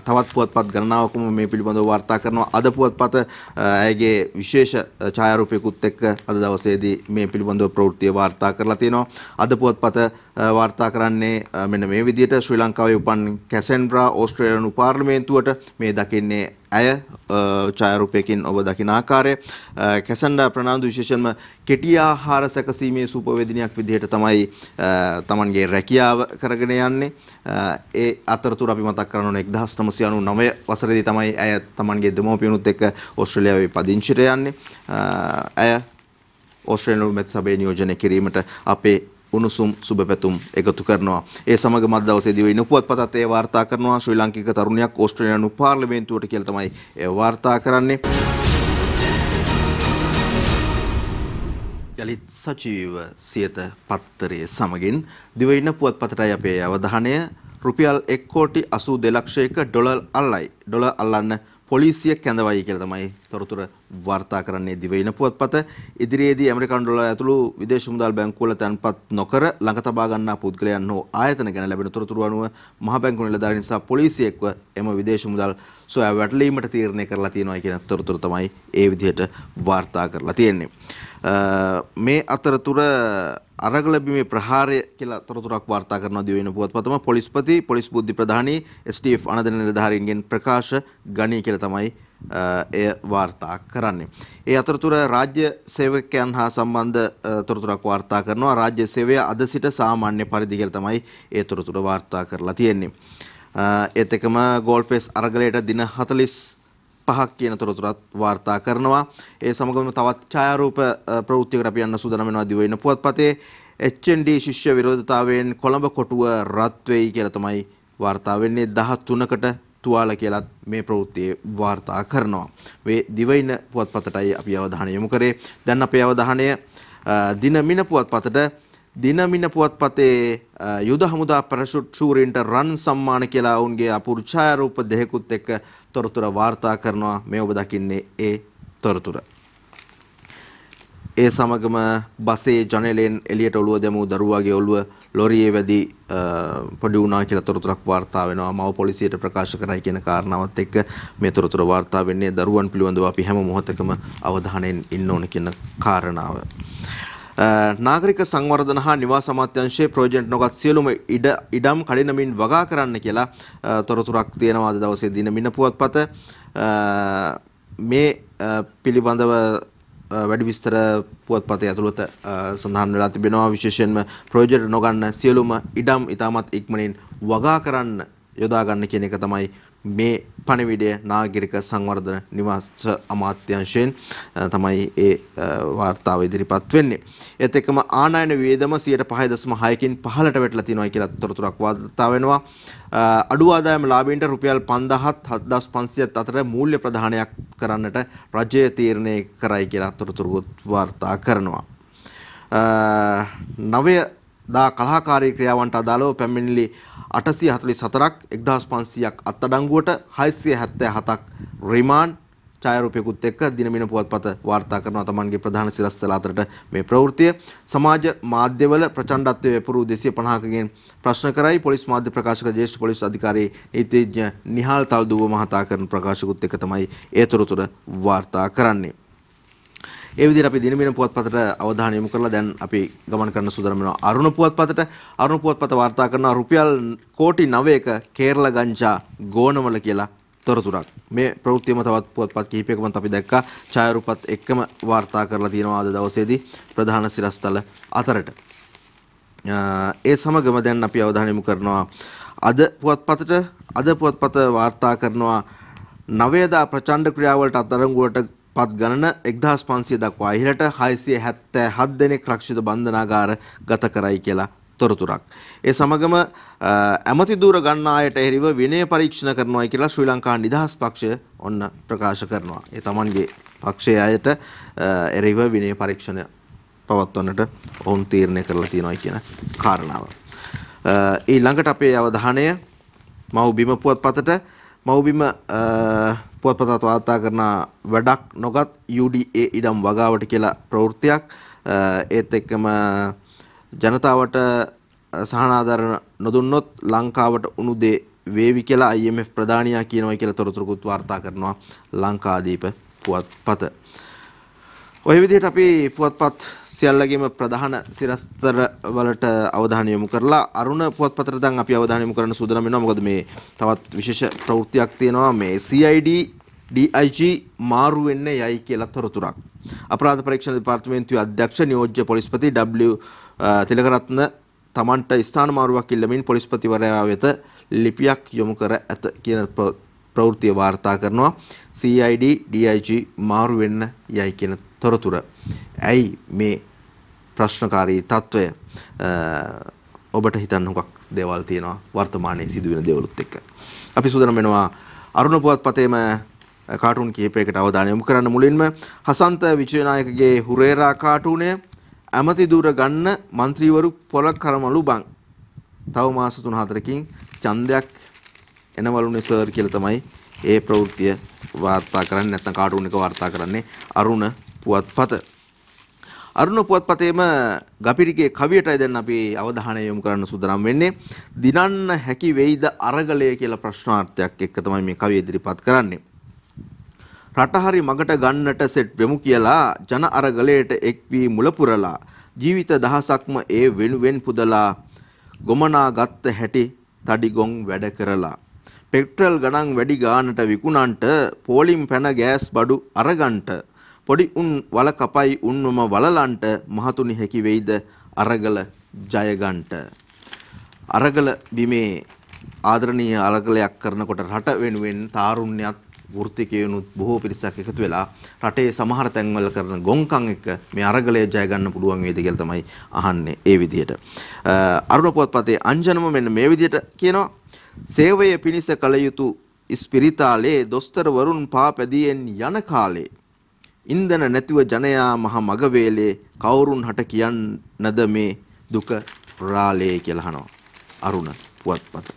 [SPEAKER 1] තවත් පුවත්පත් ගණනාවකම මේ පිළිබඳව වාර්තා කරනවා. අද පුවත්පත ඇයගේ විශේෂ ඡායාරූපයකුත් එක්ක අද දවසේදී මේ පිළිබඳව ප්‍රවෘත්තිය වාර්තා කරලා තියෙනවා. අද පුවත්පත වාර්තා කරන්නේ මෙන්න මේ විදිහට ශ්‍රී ලංකාවේ උපන් කැසෙන්ඩ්‍රා ඕස්ට්‍රේලියානු පාර්ලිමේන්තුවට මේ දකින්නේ ඇය ඡායාරූපයකින් ඔබ දකින ආකාරය කැසෙන්ඩ්‍රා ප්‍රනාන්දු විශේෂයෙන්ම කෙටි ආහාර සැකසීමේ සුපවේදිනියක් විදිහට තමයි තමන්ගේ රැකියාව කරගෙන යන්නේ. ඒ අතරතුර අපි මතක් කරන්න ඕනේ 1999 වසරේදී තමයි ඇය තමන්ගේ දෙමව්පියනුත් එක්ක ඕස්ට්‍රේලියාවේ පදිංචිට යන්නේ. ඇය ඕස්ට්‍රේලියානු මෙත් සභාවේ නියෝජනය කිරීමට අපේ උණුසුම් සුබ පැතුම් එකතු කරනවා. ඒ සමගම අද දවසේ දිවයින පුවත්පතත් ඒ වාර්තා කරනවා ශ්‍රී ලාංකික තරුණියක් ඕස්ට්‍රේලියානු පාර්ලිමේන්තුවට කියලා තමයි ඒ වාර්තා කරන්නේ. යලිත් සජීව සියත පත්තරයේ සමගින් දිවයින පුවත්පතටයි අපේ අවධානය. රුපියල් 1,82 ලක්ෂයක ඩොලර් අල්ලන්න පොලිසිය කැඳවයි කියලා තමයි තොරතුර වාර්තා කරන්නේ දිවයින පුවත්පත. ඉදිරියේදී ඇමරිකානු ඩොලර් ඇතුළු විදේශ මුදල් බැංකුවල තැන්පත් නොකර ළඟ තබා ගන්නා පුද්ගලයන් හෝ ආයතන ගැන ලැබෙන තොරතුරු අනුව මහ බැංකු නිලධාරීන් සහ පොලිසිය එක්ව එම විදේශ මුදල් සොයා වැටලීමට තීරණය කරලා තියෙනවා කියන තොරතුරු තමයි ඒ විදිහට වාර්තා කරලා තියෙන්නේ. මේ අතරතුර අරගලබිමේ ප්‍රහාරය කියලා තොරතුරක් වාර්තා කරනවා දිවයින පුවත්පතම. පොලිස්පති පොලිස් බුද්ධි ප්‍රධානී STF අනදෙන නිලධාරීන්ගෙන් ප්‍රකාශ ගනී කියලා තමයි එය වාර්තා කරන්නේ. ඒ අතරතුර රාජ්‍ය සේවකයන් හා සම්බන්ධ තොරතුරක් වාර්තා කරනවා. රාජ්‍ය සේවය අද සිට සාමාන්‍ය පරිදි කියලා තමයි ඒ තොරතුර වාර්තා කරලා තියෙන්නේ. ඒත් එකම ගෝල්ෆේස් අරගලයට දින 45ක් කියන තොරතුරත් වාර්තා කරනවා. ඒ සමගම තවත් ඡායාරූප ප්‍රවෘත්තියකට අපි යන්න සූදානම් වෙනවා දිවයින පුවත්පතේ. HND ශිෂ්‍ය විරෝධතාවයෙන් කොළඹ කොටුව රත් වෙයි කියලා තමයි වාර්තා වෙන්නේ. 13කට තුවාල කියලත් මේ ප්‍රවෘත්තියේ වාර්තා කරනවා. මේ දිවයින පුවත්පතටයි අපි අවධානය යොමු කරේ. දැන් අපේ අවධානය දිනමින පුවත්පතට. දිනමින පුවත්පතේ යුද හමුදා පැරෂුට් ශූරීන්ට රන් සම්මාන කියලා ඔවුන්ගේ අපූර්ව ඡායාරූප දෙකකුත් එක්ක තොරතුර වාර්තා කරනවා. මේ ඔබ දකින්නේ ඒ තොරතුර. ඒ සමගම බසේ ජනේලෙන් එළියට ඔළුව දැමූ දරුවාගේ ඔළුව ලොරියේ වැදී පොඩි වුණා කියලා තොරතුරක් වාර්තා වෙනවා. මව පොලිසියට ප්‍රකාශ කරයි කියන කාරණාවත් එක්ක මේ තොරතුර වාර්තා වෙන්නේ. දරුවන් පිළිබඳව අපි හැම මොහොතකම අවධානයෙන් ඉන්න ඕන කියන කාරණාව. නාගරික සංවර්ධන හා නිවාස අමාත්‍යාංශයේ ප්‍රොජෙක්ට් නොගත් සියලුම ඉඩම් කඩිනමින් වගා කරන්න කියලා තොරතුරක් තියෙනවා අද දවසේ දිනමින පුවත්පත. මේ පිළිබඳව වැඩි විස්තර පුවත්පතේ ඇතුළත සඳහන් වෙලා තිබෙනවා. විශේෂයෙන්ම ප්‍රොජෙක්ට් නොගන්න සියලුම ඉඩම් ඉතාමත් ඉක්මනින් වගා කරන්න යොදා ගන්න කියන එක තමයි මේ පණිවිඩය නාගරික සංවර්ධන නිවාස අමාත්‍යාංශයෙන් තමයි ඒ වාර්තාව ඉදිරිපත් වෙන්නේ. ඒත් එක්කම ආනයන වියදම 5.6කින් පහළට වැටලා තියෙනවා කියලා තොරතුරක් වාර්තා වෙනවා. අඩු ආදායම ලාභීන්ට රුපියල් 5,000-7,500ත් අතර මූල්‍ය ප්‍රදානයක් කරන්නට රජය තීරණය කරයි කියලා තොරතුරු වාර්තා කරනවා. දා කලහකාරී ක්‍රියාවන්ට අදාළව පැමිණිලි 844ක් 1500ක් අත්අඩංගුවට 677ක් රිමාන්ඩ් ඡායාරූපයකුත් එක්ක දිනමින පුවත්පත වාර්තා කරනවා. තමන්ගේ ප්‍රධාන සිරස්තල අතරට මේ ප්‍රවෘත්තිය සමාජ මාධ්‍යවල ප්‍රචණ්ඩත්වයේ වෙපුරු 250කගෙන් ප්‍රශ්න කරයි පොලිස් මාධ්‍ය ප්‍රකාශක ජ්‍යෙෂ්ඨ පොලිස් අධිකාරී නීතිඥ නිහාල් තල්දුව මහතා කරන ප්‍රකාශකුත් එක්ක තමයි ඒ තොරතුර වාර්තා කරන්නේ. ඒ විදිහට අපි දිනමින පුවත්පතට අවධානය යොමු කරලා දැන් අපි ගමන් කරන සූදානම් වෙනවා අරුණ පුවත්පතට. අරුණ පුවත්පත වාර්තා කරන රුපියල් කෝටි 9ක කේරළ ගංජා ගෝනවල කියලා තොරතුරක්. මේ ප්‍රවෘත්තියම තවත් පුවත්පත් කිහිපයකම අපි දැක්කා. ඡායාරූපත් එක්කම වාර්තා කරලා තියෙනවා අද දවසේදී ප්‍රධාන සිරස්තල අතරට. ඒ සමගම දැන් අපි අවධානය යොමු කරනවා අද පුවත්පත වාර්තා කරනවා නවයදා ප්‍රචණ්ඩ ක්‍රියාවලට අත්අඩංගුවට පත් ගණන 1500 දක්වා ඉහළට 677 දෙනෙක් රක්ෂිත බන්ධනාගාර ගත කරයි කියලා තොරතුරක්. ඒ සමගම ඇමති දූර ගන්න අයට එරෙහිව විනය පරීක්ෂණ කරනවා කියලා ශ්‍රී ලංකා නිදහස් පක්ෂය ඔන්න ප්‍රකාශ කරනවා. ඒ තමන්ගේ පක්ෂයේ අයට එරෙහිව විනය පරීක්ෂණ පවත්වන්නට ඔවුන් තීරණය කරලා තියෙනවා කියන කාරණාව. ඊළඟට අපේ අවධානය මව්බිම පුවත්පතට. මව්බිම පුවත්පතත් වාර්තා කරන වැඩක් නොගත් UDA ඉඩම් වගාවට කියලා ප්‍රවෘත්තියක්. ඒත් එක්කම ජනතාවට සහනාධාරණ නොදුන්නොත් ලංකාවට උණු දේ වේවි කියලා IMF ප්‍රධානියා කියනවා කියලා තොරතුරුකුත් වාර්තා කරනවා ලංකාදීප පුවත්පත. ඔය විදිහට අපි පුවත්පත් සියල්ලගේම ප්‍රධාන සිරස්තර වලට අවධානය යොමු කරලා අරුණ පුවත්පතට දැන් අපි අවධානය යොමු කරන්න සූදානම් වෙනවා. මොකද මේ තවත් විශේෂ ප්‍රවෘත්තියක් තියෙනවා. මේ CID DIG මාරු වෙන්නේ යයි කියලා තොරතුරක්. අපරාධ පරීක්ෂණ දෙපාර්තමේන්තුවේ අධ්‍යක්ෂ නියෝජ්‍ය පොලිස්පති W තිලකරත්න තමන්ට ස්ථාන මාරුවක් ඉල්ලමින් පොලිස්පතිවරයා වෙත ලිපියක් යොමු කර ඇත කියන ප්‍රවෘත්තිය වාර්තා කරනවා. CID DIG මාරු වෙන්න යයි කියන තොරතුර. ඇයි මේ ප්‍රශ්නකාරී තත්වය? ඔබට හිතන්න හුඟක් දේවල් තියෙනවා වර්තමානයේ සිදුවෙන දේවලුත් එක්ක. අපි සූදානම් වෙනවා අරුණ පුවත්පතේම කාටුන් කිහිපයකට අවධානය යොමු කරන්න. මුලින්ම හසන්ත විජයනායකගේ හුරේරා කාටුනය ඇමති දුර ගන්න മന്ത്രിවරු පොල කරමලු බං. තව මාස 3-4කින් ඡන්දයක් එනවලුනේ සර් කියලා තමයි ඒ ප්‍රවෘත්තිය වාර්තා කරන්නේ. නැත්නම් කාටුන් එක වාර්තා කරන්නේ අරුණ පුවත්පත. අරුණ පුවත්පතේම ගපිරිගේ කවියටයි දැන් අපි අවධානය යොමු කරන්න සූදානම් වෙන්නේ. දිනන්න හැකි වෙයිද අරගලය කියලා ප්‍රශ්නාර්ථයක් එක්ක තමයි මේ කවිය ඉදිරිපත් කරන්නේ. රට හරි මගට ගන්නට සෙට් වෙමු කියලා ජන අරගලයට එක් වී මුල පුරලා ජීවිත දහසක්ම ඒ වෙනුවෙන් පුදලා ගොමනා ගත්ත හැටි තඩිගොන් වැඩ කරලා පෙට්‍රල් ගණන් වැඩි ගානට විකුණන්ට පෝලිම් පැන ගෑස් බඩු අරගන්ට පොඩි උන් වල කපයි උන්වම වලලන්ට මහතුනි හැකි වෙයිද අරගල ජයගන්ට. අරගල බිමේ ආදරණීය අරගලයක් කරනකොට රට වෙනුවෙන් තාරුණ්‍යත් වෘත්තිකයනුත් බොහෝ පිරිසක් එකතු වෙලා රටේ සමහර තැන්වල කරන ගොංකම් එක මේ අරගලය ජය ගන්න පුළුවන් වේද කියලා තමයි අහන්නේ. ඒ විදිහට අරුණ පුවත්පතේ අංජනම මෙන්න මේ විදිහට කියනවා. සේවය පිණිස කළ යුතු ස්පිරිතාලේ දොස්තර වරුන් පාපැදියෙන් යන කාලේ ඉන්දන නැතිව ජනයා මහ මග වේලේ කවුරුන් හට කියන්නද මේ දුක රාලේ කියලා අහනවා අරුණ පුවත්පත.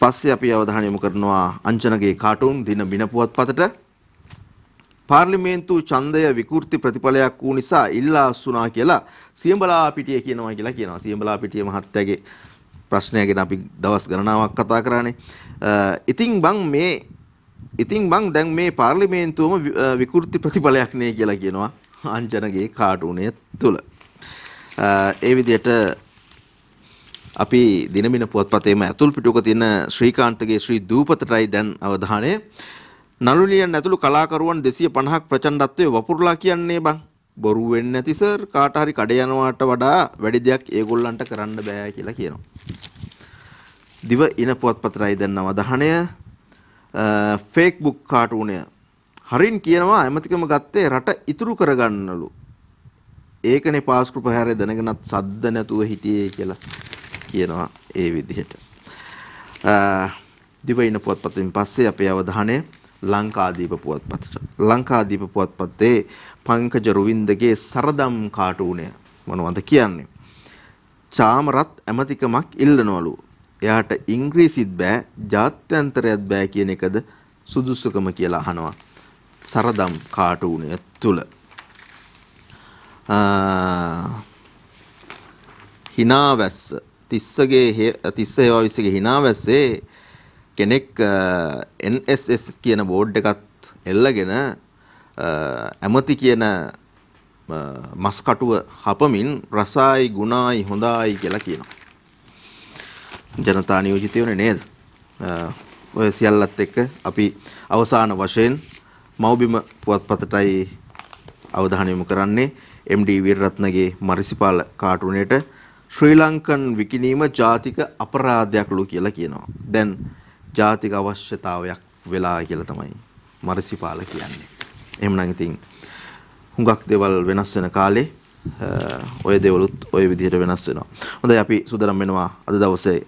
[SPEAKER 1] පස්සේ අපි අවධානය යොමු කරනවා අංජනගේ කාටුන් දින බින පුවත්පතට. පාර්ලිමේන්තු ඡන්දය විකෘති ප්‍රතිඵලයක් වූ නිසා ඉල්ලා අස්සුනා කියලා සියඹලා පිටිය කියනවා කියලා කියනවා. සියඹලා පිටිය මහත්තයාගේ ප්‍රශ්නය ගැන අපි දවස් ගණනාවක් කතා කරානේ. ඉතින් බං දැන් මේ පාර්ලිමේන්තුවම විකෘති ප්‍රතිඵලයක් නේ කියලා කියනවා අංජනගේ කාටුනේ තුල. ඒ විදිහට අපි දිනමින පුවත්පතේම ඇතුල් පිටුවක තියෙන ශ්‍රීකාන්තගේ ශ්‍රී දූපතටයි දැන් අවධානය. නළුනියන් ඇතුළු කලාකරුවන් 250ක් ප්‍රචණ්ඩත්වයේ වපුරලා කියන්නේ බං. බොරු වෙන්නේ නැති සර්. කාට හරි කඩ යනවාට වඩා වැඩි දෙයක් ඒගොල්ලන්ට කරන්න බෑ කියලා කියනවා. දිව ඉන පුවත්පතටයි දැන් අවධානය. ෆේක්බුක් කාටුනය හරින් කියනවා ඇමතිකම ගත්තේ රට ඉතුරු කරගන්නලු. ඒකනේ පාස්කු ප්‍රහාරය දැනගෙනත් සද්ද නැතුව හිටියේ කියලා කියනවා ඒ විදිහට. දිවයින පුවත්පතෙන් පස්සේ අපේ අවධානය ලංකාදීප පුවත්පතට. ලංකාදීප පුවත්පතේ පංකජ රුවින්දගේ සරදම් කාටුනය මොනවද කියන්නේ? චාමරත් ඇමතිකමක් ඉල්ලනවලු. එයාට ඉංග්‍රීසිත් බෑ ජාත්‍යන්තරයත් බෑ කියන එකද සුදුසුකම කියලා අහනවා සරදම් කාටුනය තුල. හිනාවැස්ස තිස්ස හේවාවිස්සගේ හිනාවැස්සේ කෙනෙක් NSS කියන බෝඩ් එකත් එල්ලගෙන ඇමති කියන මස් කටුව හපමින් රසයි ගුණයි හොඳයි කියලා කියනවා. ජනතා නියෝජිතයෝනේ නේද? ඔය සියල්ලත් එක්ක අපි අවසාන වශයෙන් මව්බිම පුවත්පතටයි අවධානය යොමු කරන්නේ. MD වීරරත්නගේ මරිසිපාල කාටුනේට ශ්‍රී ලංකන් විකිණීම ජාතික අපරාධයක්ලු කියලා කියනවා. දැන් ජාතික අවශ්‍යතාවයක් වෙලා කියලා තමයි මරිසිපාල කියන්නේ. එහෙමනම් ඉතින් හුඟක් දේවල් වෙනස් වෙන කාලේ ඔය දේවලුත් ඔය විදිහට වෙනස් වෙනවා. හොඳයි අපි සූදානම් වෙනවා අද දවසේ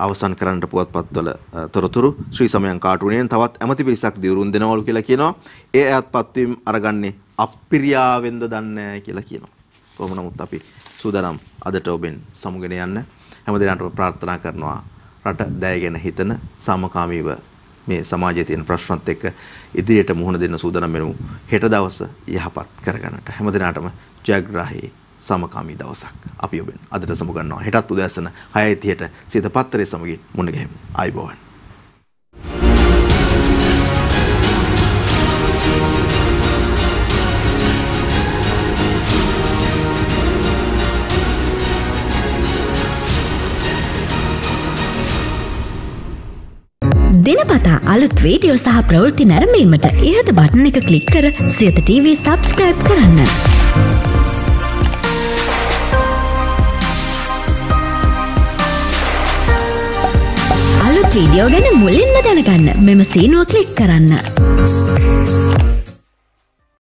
[SPEAKER 1] අවසන් කරන්නට පුවත්පත්වල තොරතුරු ශ්‍රී සමයන් කාටුනේෙන් තවත් ඇමති පිරිසක් දියුරුම් දෙනවලු කියලා කියනවා. ඒ අයත් පත්වීම් අරගන්නේ අප්පිරියාවෙන්ද දන්නේ කියලා කියනවා. කොහොම නමුත් අපි සූදානම් අදට ඔබෙන් සමුගෙන යන්න හැම දිනකටම ප්‍රාර්ථනා කරනවා රට දැයගෙන හිතන සමකාමීව මේ සමාජයේ තියෙන ප්‍රශ්නත් එක්ක ඉදිරියට මුහුණ දෙන්න සූදානම් වෙමු. හෙට දවස යහපත් කරගන්නට හැම දිනකටම ජයග්‍රාහී සමකාමී දවසක් අපි ඔබෙන් අදට සමුගන්නවා. හෙටත් උදෑසන 6:30ට සිත පත්තරේ සමගින් මුණ ගැහෙමු. ආයුබෝවන්.
[SPEAKER 11] දිනපතා අලුත් වීඩියෝ සහ ප්‍රවෘත්ති නැරඹීමට ඉහත බටන් එක ක්ලික් කර සියත TV subscribe කරන්න. අලුත් වීඩියෝ ගැන මුලින්ම දැනගන්න මෙම සීනුව ක්ලික් කරන්න.